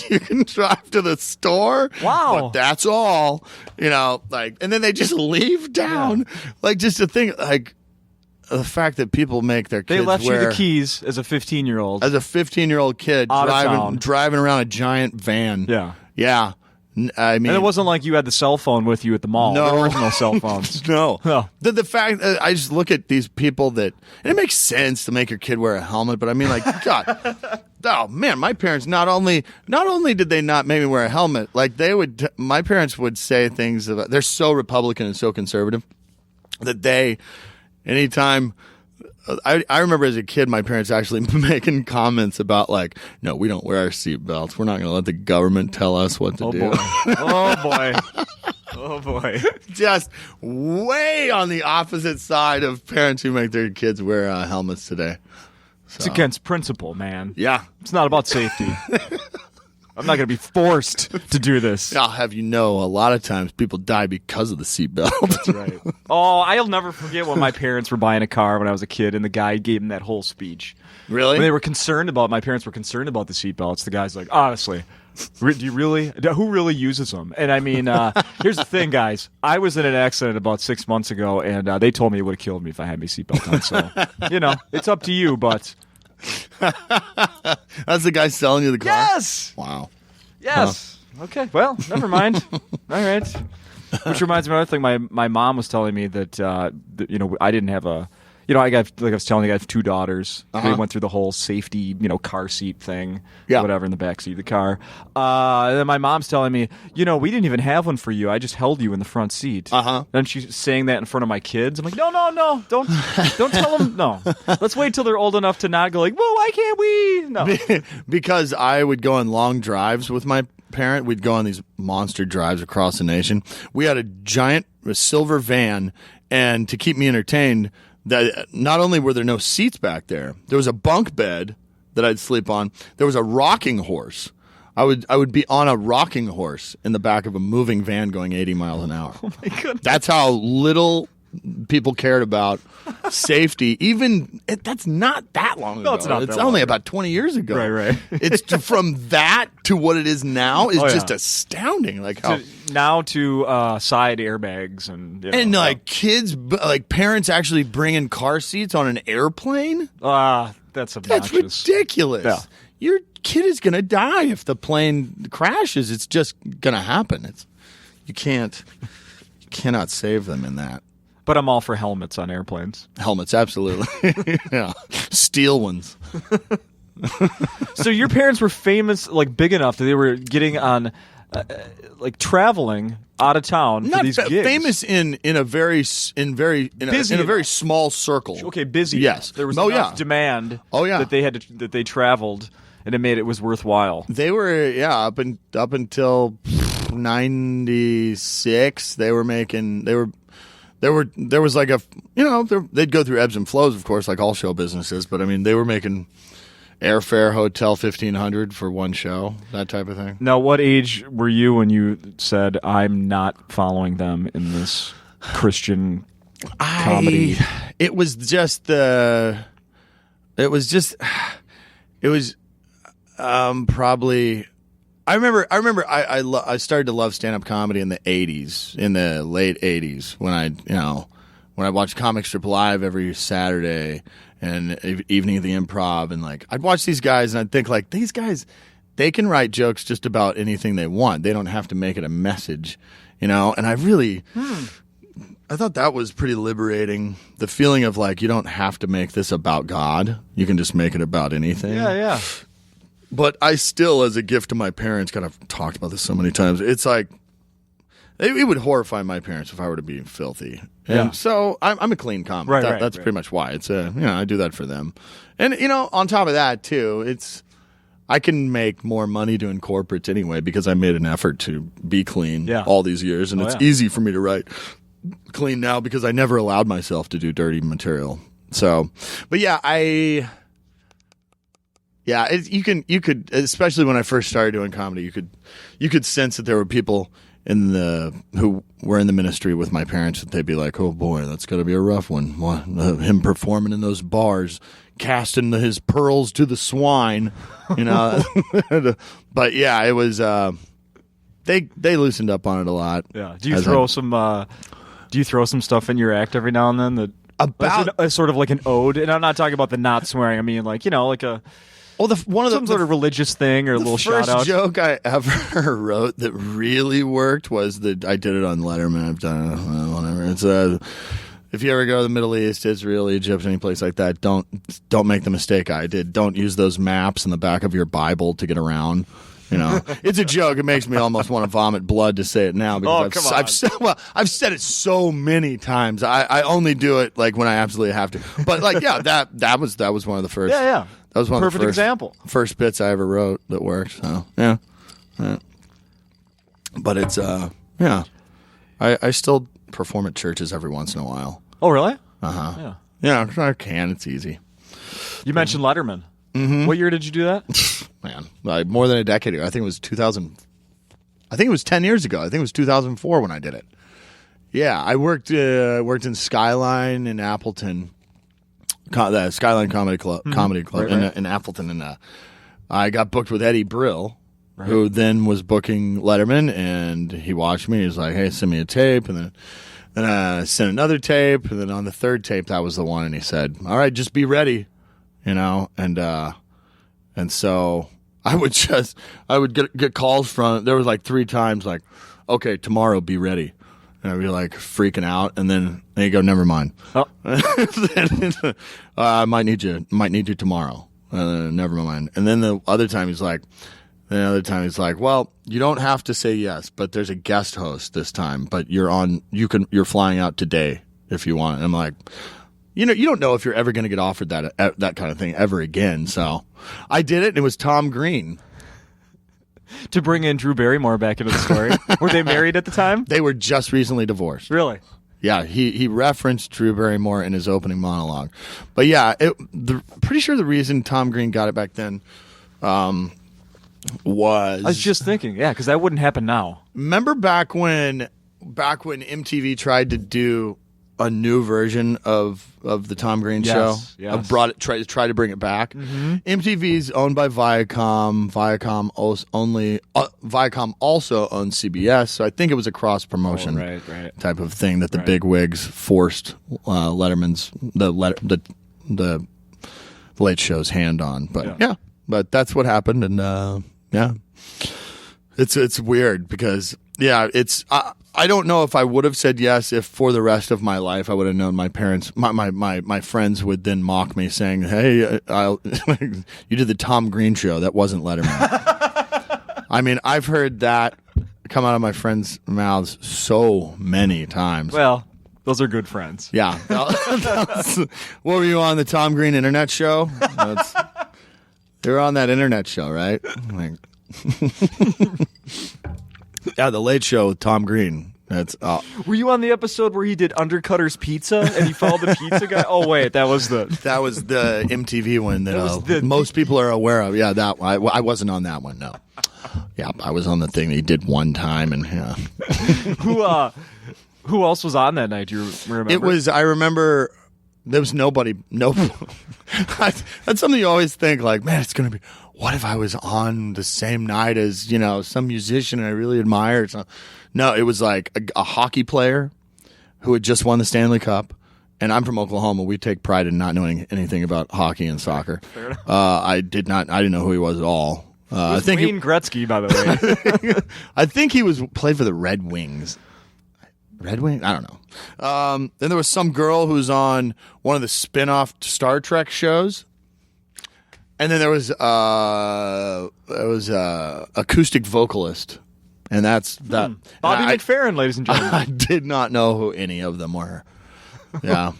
you can drive to the store. Wow. But that's all. And then they just leave town. Yeah. Like, just to think, like, the fact that people make their kids They left wear, you the keys as a 15-year-old. as a 15-year-old kid Out of town. driving around a giant van. Yeah. Yeah. I mean, And it wasn't like you had the cell phone with you at the mall. No. There were no cell phones. No. No. The fact that I just look at these people and it makes sense to make your kid wear a helmet, but I mean, like, God, oh man, my parents not only did they not make me wear a helmet, like my parents would say things about, they're so Republican and so conservative that anytime. I remember as a kid, my parents actually making comments about, like, no, we don't wear our seatbelts. We're not going to let the government tell us what to do. Boy. Oh, boy. Oh, boy. Just way on the opposite side of parents who make their kids wear helmets today. It's against principle, man. Yeah. It's not about safety. I'm not going to be forced to do this. I'll have you know, a lot of times people die because of the seatbelt. That's right. Oh, I'll never forget when my parents were buying a car when I was a kid, and the guy gave them that whole speech. Really? When my parents were concerned about the seatbelts, the guy's like, honestly, do you really? Who really uses them? And I mean, here's the thing, guys. I was in an accident about 6 months ago, and they told me it would have killed me if I had my seatbelt on. So, it's up to you, but... That's the guy selling you the car? Yes! Wow. Yes. Huh. Okay. Well, never mind. All right. Which reminds me of another thing. My mom was telling me that, I didn't have a... I was telling you, I have two daughters. We went through the whole safety, car seat thing, whatever, in the back seat of the car. And then my mom's telling me, we didn't even have one for you. I just held you in the front seat. And she's saying that in front of my kids. I'm like, no, don't tell them. No, let's wait till they're old enough to not go like, well, why can't we? No, because I would go on long drives with my parent. We'd go on these monster drives across the nation. We had a silver van, and to keep me entertained, that not only were there no seats back there was a bunk bed that I'd sleep on. There was a rocking horse. I would be on a rocking horse in the back of a moving van going 80 miles an hour. Oh my goodness. That's how little people cared about safety. That's not that long ago. No, it's not. It's that only long about 20 years ago. Right. It's from that to what it is now is just astounding. Like how to side airbags and like kids, like parents actually bringing car seats on an airplane. That's obnoxious. That's ridiculous. Yeah. Your kid is going to die if the plane crashes. It's just going to happen. You cannot save them in that. But I'm all for helmets on airplanes. Helmets, absolutely. Yeah, steel ones. So your parents were famous, like big enough that they were getting on, like traveling out of town for these gigs. Famous in a very small circle. Okay, busy. Yes, there was enough demand. That they traveled, and it was worthwhile. They were up until 96. They were making there was like they'd go through ebbs and flows, of course, like all show businesses. But I mean, they were making airfare, hotel, $1,500 for one show, that type of thing. Now, what age were you when you said, I'm not following them in this Christian comedy? It was probably. I remember I started to love stand-up comedy in the 80s, in the late 80s, when I watched Comic Strip Live every Saturday and evening of the Improv, and like I'd watch these guys and I'd think like, these guys, they can write jokes just about anything they want. They don't have to make it a message, and I really I thought that was pretty liberating. The feeling of like, you don't have to make this about God. You can just make it about anything. Yeah. But I still, as a gift to my parents, kind of talked about this so many times. It's like it would horrify my parents if I were to be filthy. And so I'm a clean comic. Right, That's pretty much why. It's I do that for them. And on top of that too, I can make more money doing corporates anyway because I made an effort to be clean all these years, and it's easy for me to write clean now because I never allowed myself to do dirty material. So, but you could, especially when I first started doing comedy, you could sense that there were people who were in the ministry with my parents that they'd be like, oh boy, that's got to be a rough one. Him performing in those bars, casting his pearls to the swine, But yeah, it was. They loosened up on it a lot. Yeah. Do you throw some stuff in your act every now and then that sort of like an ode? And I'm not talking about the not swearing. I mean, like like a. Well, some sort of religious thing or a little shout out. The first joke I ever wrote that really worked was that I did it on Letterman. I've done it, whatever. It's if you ever go to the Middle East, Israel, Egypt, any place like that, don't make the mistake I did. Don't use those maps in the back of your Bible to get around. It's a joke. It makes me almost want to vomit blood to say it now because I've said it so many times. I only do it like when I absolutely have to. But that was one of the first. Yeah. That was one perfect of the example. First bits I ever wrote that worked. So yeah. But it's I still perform at churches every once in a while. Oh really? Yeah. Yeah, I can. It's easy. You mentioned Letterman. Mm-hmm. What year did you do that? Man, more than a decade ago. I think it was 2000. I think it was 10 years ago. I think it was 2004 when I did it. Yeah, I worked in Skyline in Appleton, the Skyline Comedy Club, in Appleton, and I got booked with Eddie Brill, who then was booking Letterman, and he watched me. He was like, "Hey, send me a tape," and then I sent another tape, and then on the third tape, that was the one, and he said, "All right, just be ready." And so I would get calls from, there was like 3 times like, okay, tomorrow be ready. And I'd be like freaking out. And then you go, never mind. Oh. I might need you tomorrow. Never mind. And then the other time he's like, well, you don't have to say yes, but there's a guest host this time, but you're flying out today if you want. And I'm like, you don't know if you're ever going to get offered that kind of thing ever again. So I did it, and it was Tom Green. To bring in Drew Barrymore back into the story. Were they married at the time? They were just recently divorced. Really? Yeah, he referenced Drew Barrymore in his opening monologue. But yeah, pretty sure the reason Tom Green got it back then was... I was just thinking, because that wouldn't happen now. Remember back when MTV tried to do a new version of the Tom Green show? Yes. Tried to bring it back. Mm-hmm. MTV's owned by Viacom. Viacom also owns CBS, so I think it was a cross promotion type of thing that the big wigs forced Letterman's the Late Show's hand on. But but that's what happened, and it's weird because it's. I don't know if I would have said yes if for the rest of my life I would have known my parents, my friends would then mock me saying, "Hey, you did the Tom Green show. That wasn't Letterman." I mean, I've heard that come out of my friends' mouths so many times. Well, those are good friends. Yeah. What were you on, the Tom Green internet show? They were on that internet show, right? Yeah, the Late Show with Tom Green. Were you on the episode where he did Undercutter's Pizza and he followed the pizza guy? Oh wait, that was the MTV one that most people are aware of. Yeah, that one. I wasn't on that one. No. Yeah, I was on the thing that he did one time, and yeah. Who else was on that night? Do you remember? It was. I remember. There was nobody. No. That's something you always think. Like, man, it's gonna be. What if I was on the same night as, some musician I really admire? No, it was like a hockey player who had just won the Stanley Cup. And I'm from Oklahoma. We take pride in not knowing anything about hockey and soccer. I didn't know who he was at all. I think Wayne Gretzky, by the way. I think he played for the Red Wings. Red Wings? I don't know. Then there was some girl who was on one of the spin-off Star Trek shows. And then there was acoustic vocalist, And that's that. Bobby And McFerrin, ladies and gentlemen. I did not know who any of them were. Yeah.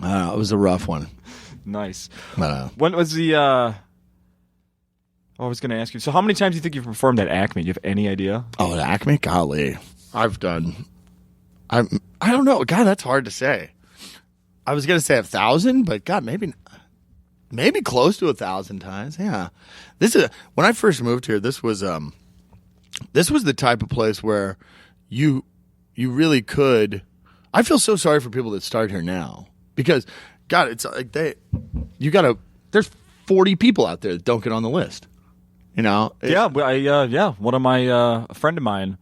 It was a rough one. Nice. But, When was the... I was going to ask you. So how many times do you think you've performed at Acme? Do you have any idea? oh, at Acme? Golly. I don't know. God, that's hard to say. I was going to say 1,000, but God, maybe close to 1,000 times. Yeah. When I first moved here, this was the type of place where you really could. I feel so sorry for people that start here now because God, it's like there's 40 people out there that don't get on the list. You know? Yeah, one of my a friend of mine,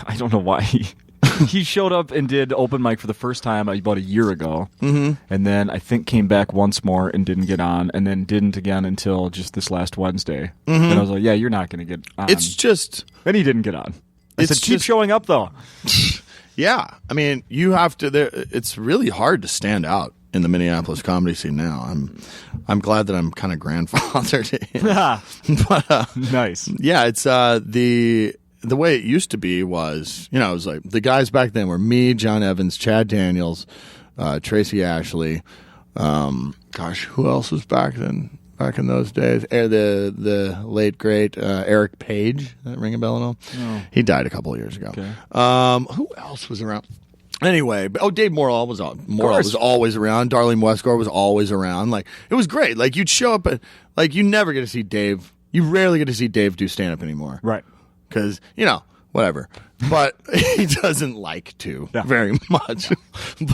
I don't know why he showed up and did open mic for the first time about a year ago, and then I think came back once more and didn't get on, and then didn't again until just this last Wednesday. And I was like, "Yeah, you're not going to get on." It's just, and he didn't get on. I said, "Keep showing up, though." yeah. I mean, you have to. It's really hard to stand out in the Minneapolis comedy scene now. I'm glad that I'm kind of grandfathered in. But, nice. Yeah, it's the way it used to be was, it was like the guys back then were me, John Evans, Chad Daniels, Tracy Ashley. Gosh, who else was back then? Back in those days, the late great Eric Page. That ring a bell at all? No. He died a couple of years ago. Okay. Who else was around? Anyway, Dave Morrell was always around. Darlene Westgore was always around. Like, it was great. Like, you'd show up at, like, you never get to see Dave. You rarely get to see Dave do stand up anymore. Right. Because, whatever. But he doesn't like to very much.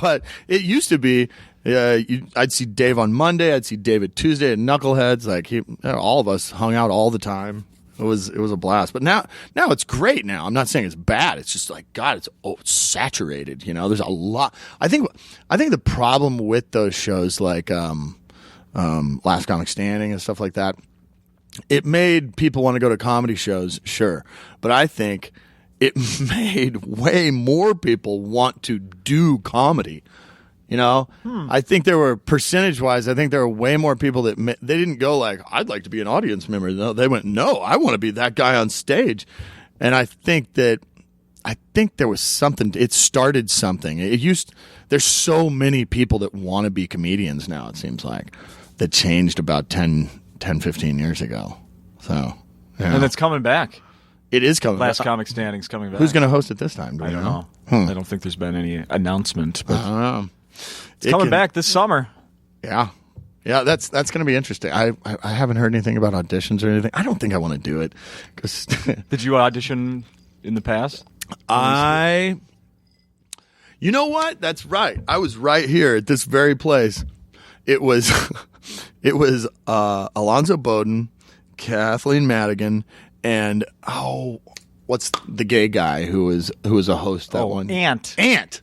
But it used to be, I'd see Dave on Monday. I'd see Dave at Tuesday at Knuckleheads. Like, all of us hung out all the time. It was a blast. But now it's great now. I'm not saying it's bad. It's just like, God, it's saturated. There's a lot. I think the problem with those shows like Last Comic Standing and stuff like that, it made people want to go to comedy shows, sure. But I think it made way more people want to do comedy. I think there were, percentage-wise, I think there were way more people that they didn't go like, I'd like to be an audience member. No, they went, no, I want to be that guy on stage. And I think there was something, it started something. There's so many people that want to be comedians now, it seems like, that changed about 10, 15 years ago. So, yeah. And it's coming back. It is coming back. Last Comic Standing's coming back. Who's going to host it this time? I don't know. I don't think there's been any announcement. But I don't know. It's coming back this summer. Yeah. Yeah, that's going to be interesting. I haven't heard anything about auditions or anything. I don't think I want to do it. Did you audition in the past? You know what? That's right. I was right here at this very place. It was Alonzo Bowden, Kathleen Madigan, and what's the gay guy who was a host that one? Ant.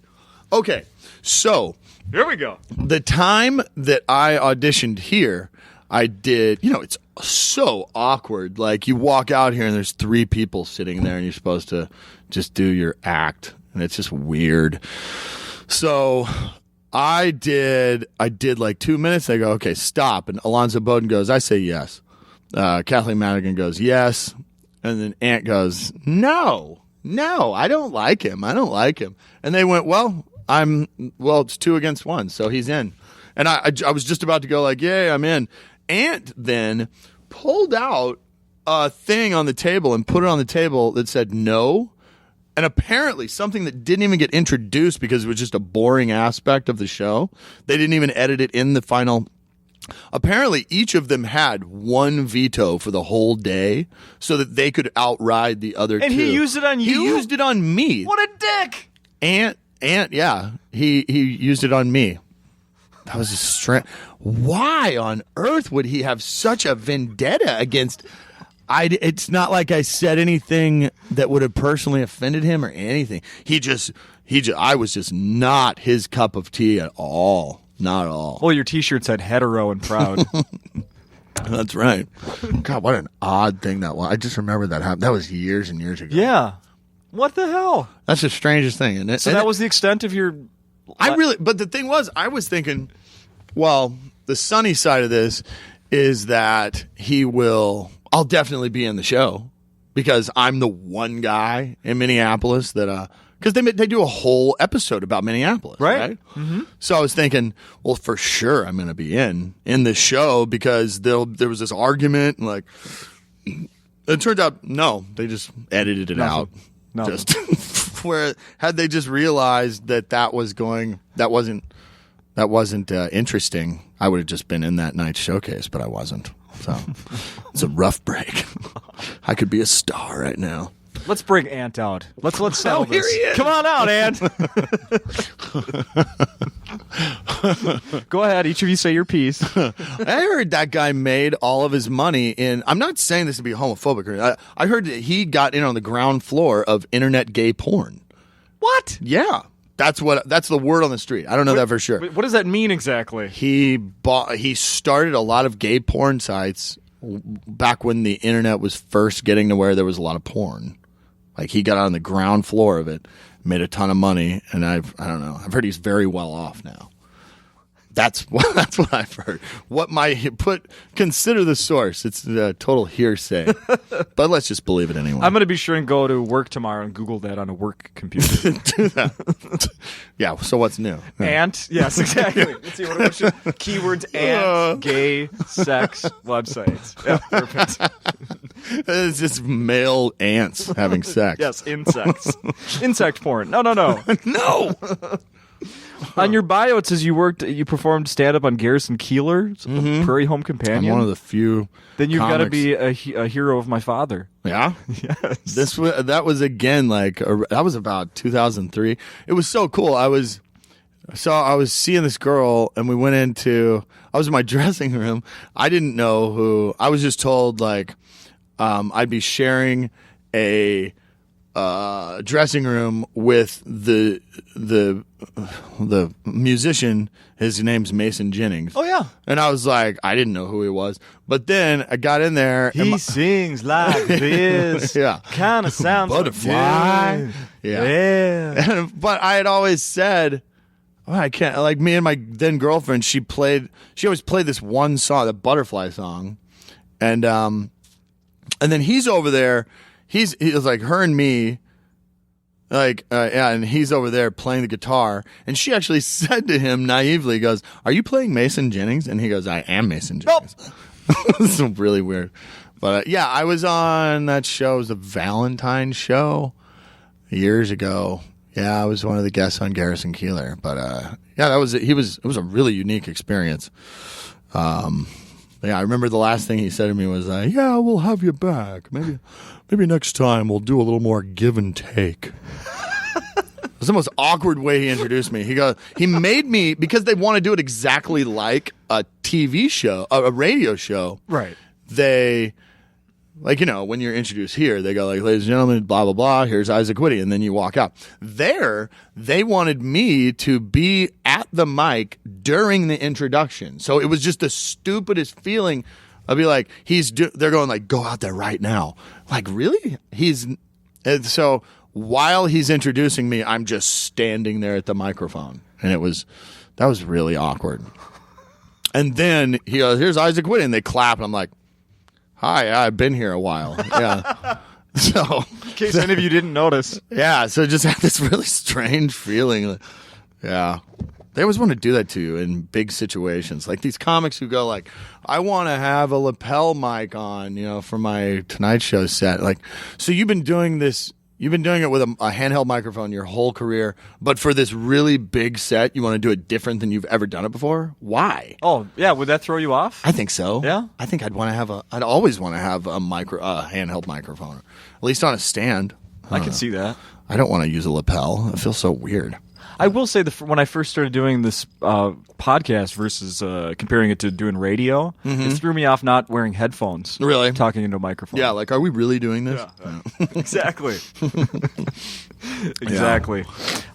Okay. So, here we go. The time that I auditioned here, I did, it's so awkward. Like, you walk out here and there's 3 people sitting there and you're supposed to just do your act. And it's just weird. So I did like 2 minutes. I go, okay, stop. And Alonzo Bowden goes, I say yes. Kathleen Madigan goes, yes. And then Ant goes, no, I don't like him. And they went, well, it's 2 against 1, so he's in. And I was just about to go like, yay, I'm in. Ant then pulled out a thing on the table and put it on the table that said no. And apparently something that didn't even get introduced because it was just a boring aspect of the show. They didn't even edit it in the final. Apparently each of them had 1 veto for the whole day so that they could outride the other 2. And he used it on you? He used it on me. What a dick! Ant, yeah. He used it on me. That was just strange. Why on earth would he have such a vendetta against... It's not like I said anything that would have personally offended him or anything. I was just not his cup of tea at all. Not at all. Well, your T-shirt said hetero and proud. That's right. God, what an odd thing that was. I just remember that happened. That was years and years ago. Yeah. What the hell? That's the strangest thing, isn't it? So that was the extent of your... But the thing was, I was thinking, well, the sunny side of this is that I'll definitely be in the show. because I'm the one guy in Minneapolis that because they do a whole episode about Minneapolis, right? Mm-hmm. So I was thinking, well, for sure I'm going to be in this show because there was this argument and like it turned out no, they just edited it out. Nothing. Just where had they just realized that wasn't interesting, I would have just been in that night's showcase, but I wasn't. So it's a rough break. I could be a star right now. Let's bring Ant out. Let's settle here this. he is. Come on out, Ant. Go ahead. Each of you say your piece. I heard that guy made all of his money in. I'm not saying this to be homophobic. I heard that he got in on the ground floor of internet gay porn. What? Yeah, that's the word on the street. I don't know that for sure. What does that mean exactly? He started a lot of gay porn sites back when the internet was first getting to where there was a lot of porn. Like he got on the ground floor of it, made a ton of money, and I don't know. I've heard he's very well off now. That's what I've heard. Consider the source. It's a total hearsay, but let's just believe it anyway. I'm going to be sure and go to work tomorrow and Google that on a work computer. Do that. Yeah. So what's new? Ant. Yes, exactly. Let's see what should keywords: ant, gay, sex, websites. Yeah, perfect. It's just male ants having sex. Yes, insects. Insect porn. No. No. On your bio, it says you performed stand-up on Garrison Keillor's Prairie Home Companion. I'm one of the few. Then you've got to comics. be a hero of my father. Yeah. Yes. That was again that was about 2003. It was so cool. I was seeing this girl, and I was in my dressing room. I didn't know who. I was just told I'd be sharing a dressing room with the musician. His name's Mason Jennings. Oh yeah. And I was like, I didn't know who he was. But then I got in there. He sings like this. Yeah. Kind of sounds Butterfly. like Yeah. But I had always said, oh, I can't. Like me and my then girlfriend, she always played this one song, the Butterfly song, and then he's over there. He was like her and me, and he's over there playing the guitar. And she actually said to him naively, goes, "Are you playing Mason Jennings?" And he goes, "I am Mason Jennings." This is really weird. But yeah, I was on that show. It was a Valentine show years ago. Yeah, I was one of the guests on Garrison Keillor. But yeah, it was a really unique experience. Yeah, I remember the last thing he said to me was, "Yeah, we'll have you back. Maybe next time we'll do a little more give and take." It was the most awkward way he introduced me. He made me, because they want to do it exactly like a TV show, a radio show. Right. They, when you're introduced here, they go like, "Ladies and gentlemen, blah, blah, blah, here's Isaac Witty," and then you walk out. There, they wanted me to be at the mic during the introduction. So it was just the stupidest feeling. I'd be like, they're going like, "Go out there right now." Like, really? And so while he's introducing me, I'm just standing there at the microphone. And that was really awkward. And then he goes, "Here's Isaac Witty," and they clap, and I'm like, "Hi, I've been here a while." Yeah. So, in case any of you didn't notice. Yeah, so just had this really strange feeling. Yeah. They always want to do that to you in big situations. Like these comics who go like, "I want to have a lapel mic on, for my Tonight Show set." Like, so you've been doing it with a handheld microphone your whole career, but for this really big set, you want to do it different than you've ever done it before? Why? Oh, yeah. Would that throw you off? I think so. Yeah? I think I'd always want to have a handheld microphone, at least on a stand. I can see that. I don't want to use a lapel. It feels so weird. I will say when I first started doing this podcast versus comparing it to doing radio, it threw me off not wearing headphones. Really? Talking into a microphone. Yeah, like, are we really doing this? Yeah. Exactly. Exactly.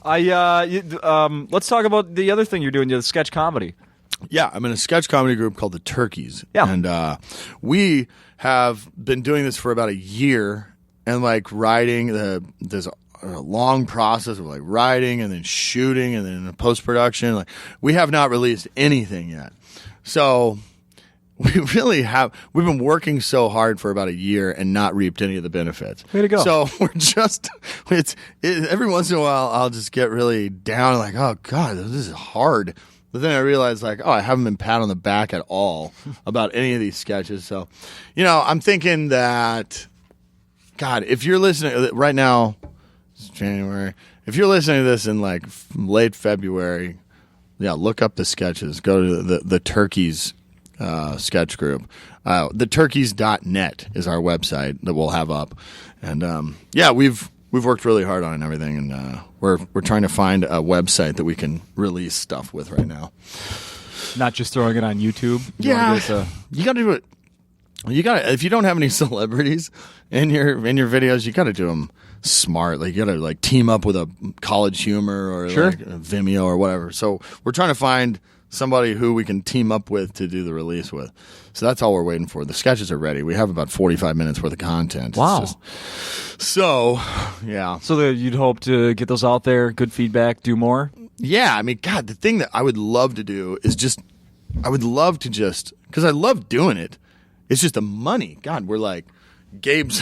Let's talk about the other thing you're doing, the sketch comedy. Yeah, I'm in a sketch comedy group called the Turkeys. Yeah. And we have been doing this for about a year, and writing, there's a long process of writing and then shooting and then post-production. We have not released anything yet. So we really have. We've been working so hard for about a year and not reaped any of the benefits. Way to go. So we're just, every once in a while, I'll just get really down, like, oh, God, this is hard. But then I realized, like, oh, I haven't been pat on the back at all about any of these sketches. So, I'm thinking that, God, if you're listening right now, it's January. If you're listening to this in like late February, look up the sketches. Go to the Turkeys sketch group. TheTurkeys.net is our website that we'll have up. And we've worked really hard on it and everything, and we're trying to find a website that we can release stuff with right now. Not just throwing it on YouTube. You got to do it. You got to, if you don't have any celebrities in your videos, you got to do them smart. Like, you got to like team up with a College Humor or like a Vimeo or whatever. So we're trying to find somebody who we can team up with to do the release with. So that's all we're waiting for. The sketches are ready. We have about 45 minutes worth of content. Wow. So you'd hope to get those out there, good feedback, do more? Yeah. I mean, God, the thing that I would love to do is because I love doing it. It's just the money. God, we're like Gabe's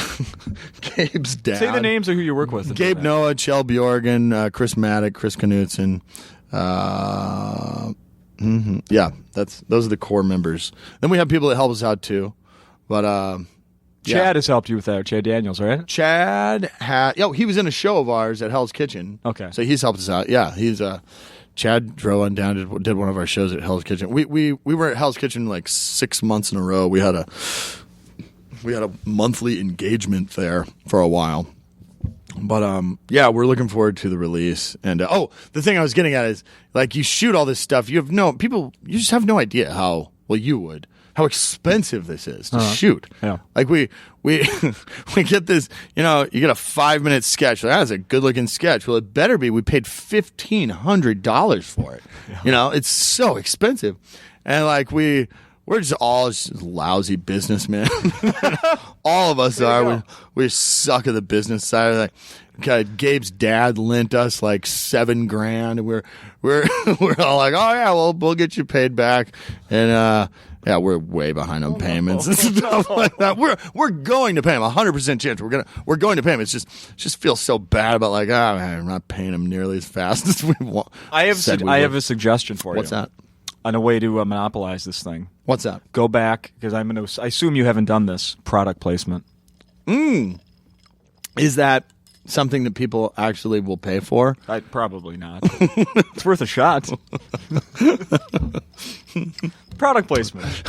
dad. Say the names of who you work with. Gabe Noah, Chell Bjorgen, Chris Maddock, Chris Knutson. Yeah, those are the core members. Then we have people that help us out too. But Chad has helped you with that. Chad Daniels, right? Chad he was in a show of ours at Hell's Kitchen. Okay, so he's helped us out. Yeah, he's Chad drove on down, did one of our shows at Hell's Kitchen. We were at Hell's Kitchen like 6 months in a row. We had a monthly engagement there for a while. But we're looking forward to the release. And the thing I was getting at is, like, you shoot all this stuff. You just have no idea how expensive this is to shoot. Yeah. Like we get this, you get a 5-minute sketch. Like, that's a good looking sketch. Well, it better be. We paid $1,500 for it. Yeah. It's so expensive. And like we're just all lousy businessmen. All of us are. We suck at the business side. Like, okay, Gabe's dad lent us like $7,000, and we're all like, oh yeah, well, we'll get you paid back. And we're way behind on payments and stuff like that. We're going to pay him 100% chance. We're going to pay him. It's just feels so bad about like, man, I'm not paying him nearly as fast as we want. I have a suggestion for you. What's that? On a way to monopolize this thing. What's that? Go back, because I assume you haven't done this, product placement. Is that something that people actually will pay for? Probably not. It's worth a shot. Product placement.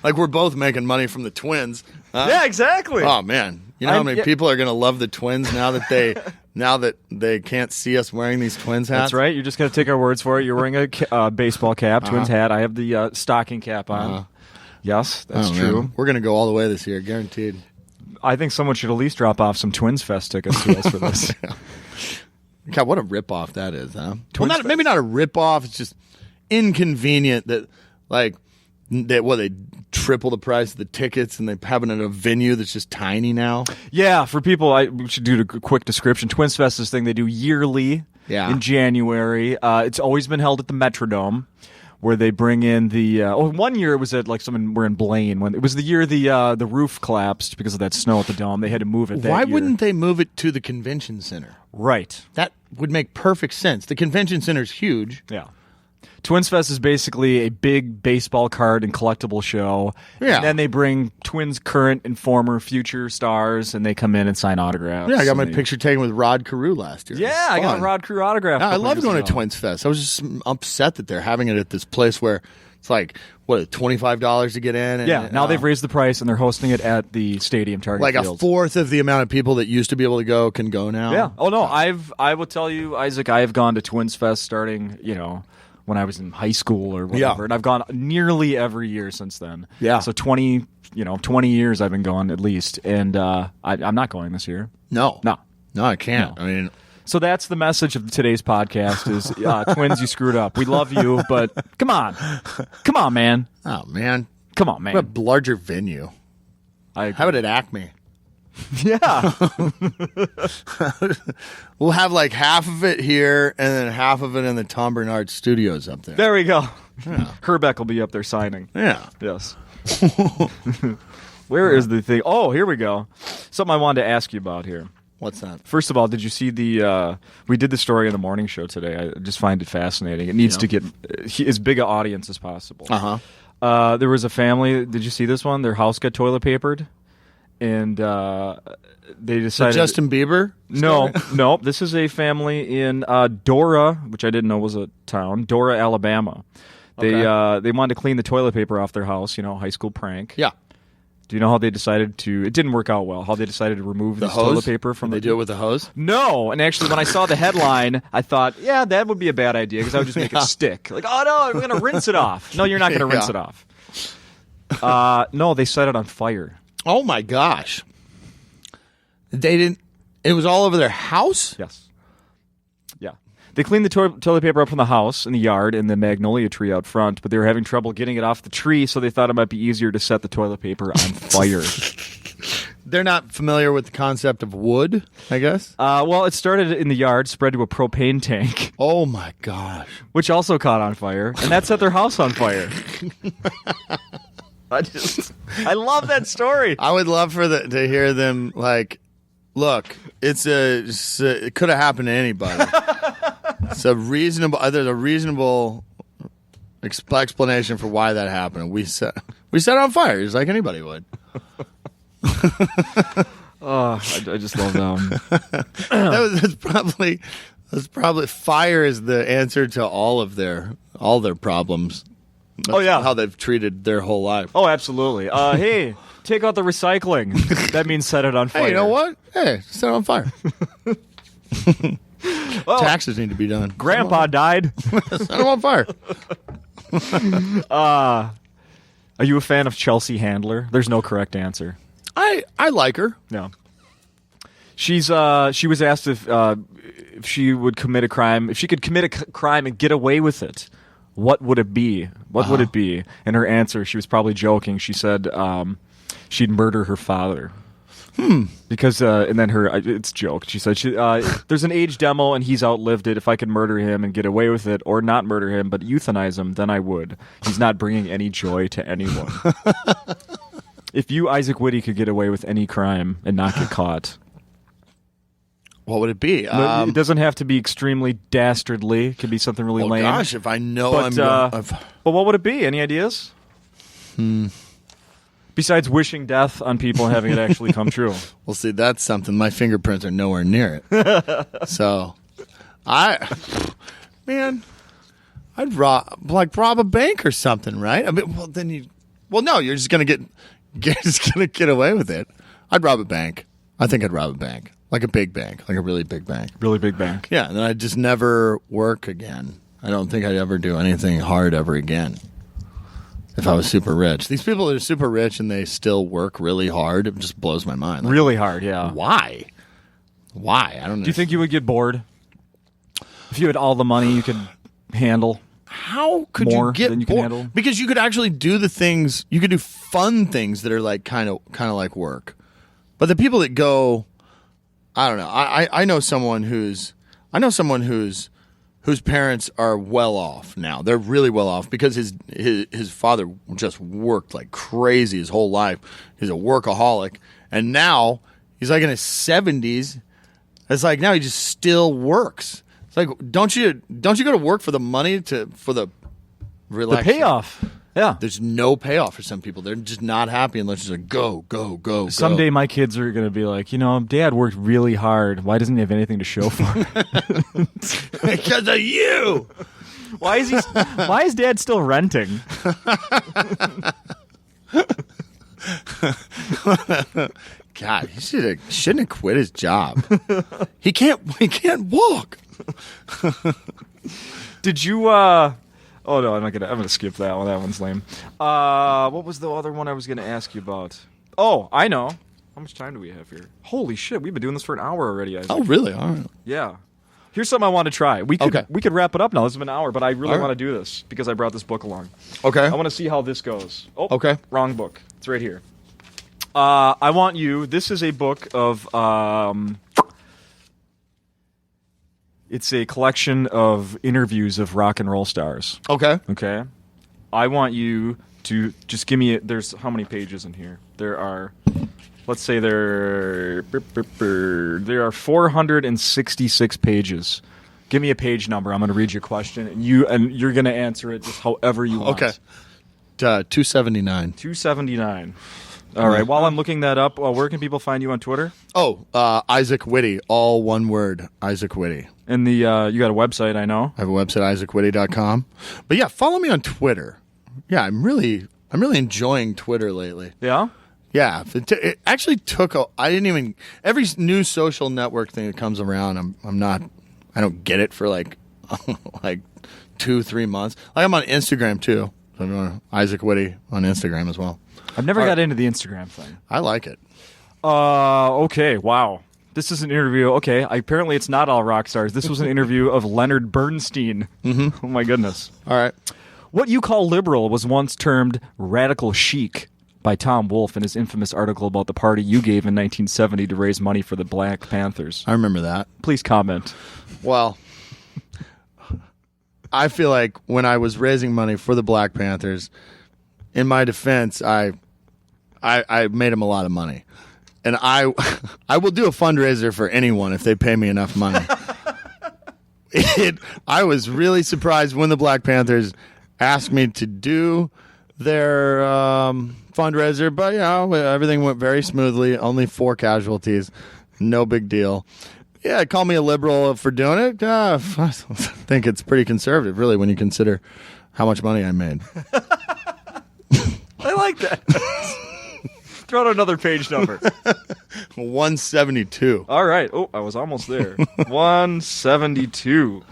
Like, we're both making money from the Twins. Yeah, exactly. Oh, man. You know how many people are going to love the Twins now that they can't see us wearing these Twins hats? That's right. You're just going to take our words for it. You're wearing a baseball cap, Twins hat. I have the stocking cap on. Yes, that's true. Man. We're going to go all the way this year, guaranteed. I think someone should at least drop off some Twins Fest tickets to us for this. God, what a ripoff that is, huh? Well, maybe not a ripoff. It's just inconvenient that, like, they triple the price of the tickets, and they have it at a venue that's just tiny now. Yeah, for people, we should do a quick description. Twins Fest is this thing they do yearly in January. It's always been held at the Metrodome, where they bring in the. One year it was at like we're in Blaine. When it was the year the roof collapsed because of that snow at the dome. They had to move it. Why wouldn't they move it to the convention center? Right. That would make perfect sense. The convention center's huge. Yeah. Twins Fest is basically a big baseball card and collectible show. Yeah. And then they bring Twins current and former future stars, and they come in and sign autographs. Yeah, I got my picture taken with Rod Carew last year. Yeah, I got a Rod Carew autograph. I love going to Twins Fest. I was just upset that they're having it at this place where it's like, $25 to get in? And, now they've raised the price, and they're hosting it at the stadium Target Like Field. A fourth of the amount of people that used to be able to go can go now? Yeah. Oh, no, I will tell you, Isaac, I have gone to Twins Fest starting, when I was in high school or whatever, and I've gone nearly every year since then. Yeah. So 20 years I've been going at least, and I'm not going this year. No, I can't. No. I mean, so that's the message of today's podcast: is Twins, you screwed up. We love you, but come on, man. Oh man, come on, man. What a larger venue. How about at Acme? Yeah. We'll have like half of it here and then half of it in the Tom Bernard studios up there. There we go. Yeah. Herbeck will be up there signing. Yeah. Yes. Where is the thing? Oh, here we go. Something I wanted to ask you about here. What's that? First of all, did you see we did the story in the morning show today. I just find it fascinating. It needs to get as big an audience as possible. There was a family. Did you see this one? Their house got toilet papered, and they decided. Justin Bieber? No. This is a family in Dora, which I didn't know was a town. Dora, Alabama. They wanted to clean the toilet paper off their house. High school prank. Yeah. Do you know how they decided to? It didn't work out well. How they decided to remove the toilet paper from? They do it with a hose? No, and actually, when I saw the headline, I thought, yeah, that would be a bad idea because I would just make it stick. Like, oh no, we're gonna rinse it off. No, you're not gonna rinse it off. No, they set it on fire. Oh my gosh! They didn't. It was all over their house. Yes. Yeah. They cleaned the toilet paper up from the house in the yard and the magnolia tree out front, but they were having trouble getting it off the tree, so they thought it might be easier to set the toilet paper on fire. They're not familiar with the concept of wood, I guess? Well, it started in the yard, spread to a propane tank. Oh, my gosh. Which also caught on fire, and that set their house on fire. I love that story. I would love to hear them, like, look, it could have happened to anybody. There's a reasonable explanation for why that happened. We set it on fire, just like anybody would. I just love them. That's probably fire is the answer to all their problems. That's how they've treated their whole life. Oh, absolutely. Hey, take out the recycling. That means set it on fire. Hey, you know what? Hey, set it on fire. Taxes need to be done. Grandpa died. Set him on fire. Are you a fan of Chelsea Handler? There's no correct answer. I like her. No. She was asked if she would commit a crime, if she could commit a crime and get away with it. What would it be? What would it be? And her answer, she was probably joking. She said she'd murder her father. Because and then it's a joke. She said there's an age demo and he's outlived it. If I could murder him and get away with it, or not murder him but euthanize him, then I would. He's not bringing any joy to anyone. If you, Isaac Witty, could get away with any crime and not get caught, what would it be? It doesn't have to be extremely dastardly. It could be something really lame. Gosh, if I know but what would it be? Any ideas? Besides wishing death on people and having it actually come true. Well, see, that's something. My fingerprints are nowhere near it. So, I'd rob a bank or something, right? I mean, no, you're just gonna get away with it. I'd rob a bank. I think I'd rob a bank, like a big bank, like a really big bank. Really big bank. Yeah, and then I'd just never work again. I don't think I'd ever do anything hard ever again. If I was super rich. These people that are super rich and they still work really hard, it just blows my mind. Like, really hard, yeah. Why? I don't know. Do you think you would get bored? If you had all the money you could handle? How could more you get than you can handle? Because you could actually do the things, you could do fun things that are like kind of like work. But the people that go, I don't know. I know someone whose parents are well off now. They're really well off because his father just worked like crazy his whole life. He's a workaholic, and now he's like in his 70s. It's like now he just still works. It's like don't you go to work for the money for the relaxation? The payoff. Yeah. There's no payoff for some people. They're just not happy unless it's like go. Someday my kids are going to be like, Dad worked really hard. Why doesn't he have anything to show for it? Because of you. Why is Dad still renting? God, he shouldn't have quit his job. He can't walk. Did you Oh no, I'm gonna skip that one. That one's lame. What was the other one I was gonna ask you about? Oh, I know. How much time do we have here? Holy shit, we've been doing this for an hour already, Isaac. Oh, really? All right. Yeah. Here's something I want to try. We could wrap it up now. This has been an hour, but I really want to do this because I brought this book along. Okay. I want to see how this goes. Oh, okay. Wrong book. It's right here. I want you. This is a book of. It's a collection of interviews of rock and roll stars. Okay. Okay. I want you to just give me. There's how many pages in here? There are. Let's say there are 466 pages. Give me a page number. I'm going to read you a question, and you're going to answer it just however you want. Okay. 279. 279. All right. While I'm looking that up, where can people find you on Twitter? Oh, Isaac Witty, all one word, Isaac Witty. And you got a website, I know. I have a website, isaacwitty.com. But yeah, follow me on Twitter. Yeah, I'm really enjoying Twitter lately. Yeah. Yeah, it actually took every new social network thing that comes around, I don't get it for like 2-3 months. Like I'm on Instagram too. So I'm on Isaac Witty on Instagram as well. I've never got into the Instagram thing. I like it. Okay, wow. This is an interview. Okay, apparently it's not all rock stars. This was an interview of Leonard Bernstein. Mm-hmm. Oh my goodness. All right. What you call liberal was once termed radical chic by Tom Wolfe in his infamous article about the party you gave in 1970 to raise money for the Black Panthers. I remember that. Please comment. Well, I feel like when I was raising money for the Black Panthers, in my defense, I made them a lot of money. And I will do a fundraiser for anyone if they pay me enough money. I was really surprised when the Black Panthers asked me to do their fundraiser, but everything went very smoothly. Only 4 casualties, no big deal. Yeah, call me a liberal for doing it. I think it's pretty conservative, really, when you consider how much money I made. I like that. Throw out another page number. 172. All right. Oh, I was almost there. 172.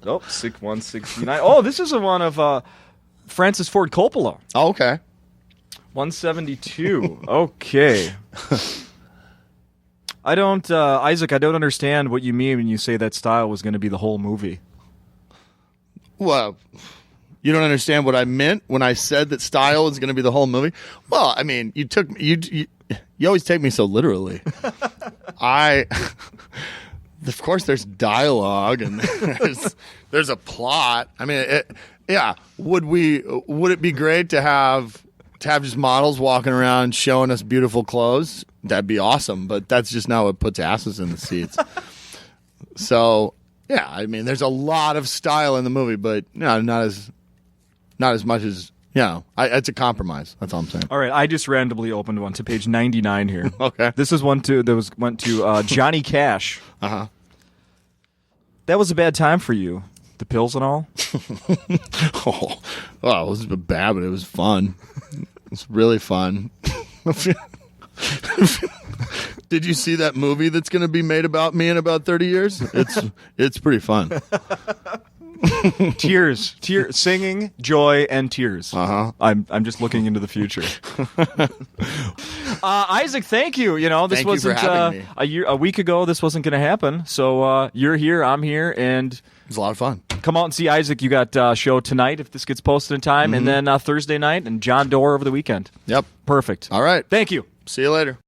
Oh, 169. Oh, this is a one of Francis Ford Coppola. Oh, okay. 172. Okay. Isaac, I don't understand what you mean when you say that style was going to be the whole movie. Well, you don't understand what I meant when I said that style is going to be the whole movie? Well, I mean, you always take me so literally. Of course, there's dialogue and there's a plot. I mean, would it be great to have just models walking around showing us beautiful clothes? That'd be awesome, but that's just not what puts asses in the seats. So, yeah, I mean, there's a lot of style in the movie, but not as much as, it's a compromise. That's all I'm saying. All right, I just randomly opened one to page 99 here. Okay. This is one that went to Johnny Cash. Uh-huh. That was a bad time for you. The pills and all? It was bad, but it was fun. It was really fun. Did you see that movie that's going to be made about me in about 30 years? It's pretty fun. Tears, singing, joy, and tears. Uh-huh. I'm just looking into the future. Isaac, thank you. This thank wasn't you for having me. a week ago. This wasn't going to happen. So you're here, I'm here, and it was a lot of fun. Come out and see Isaac. You got a show tonight if this gets posted in time, and then Thursday night and John Doerr over the weekend. Yep. Perfect. All right. Thank you. See you later.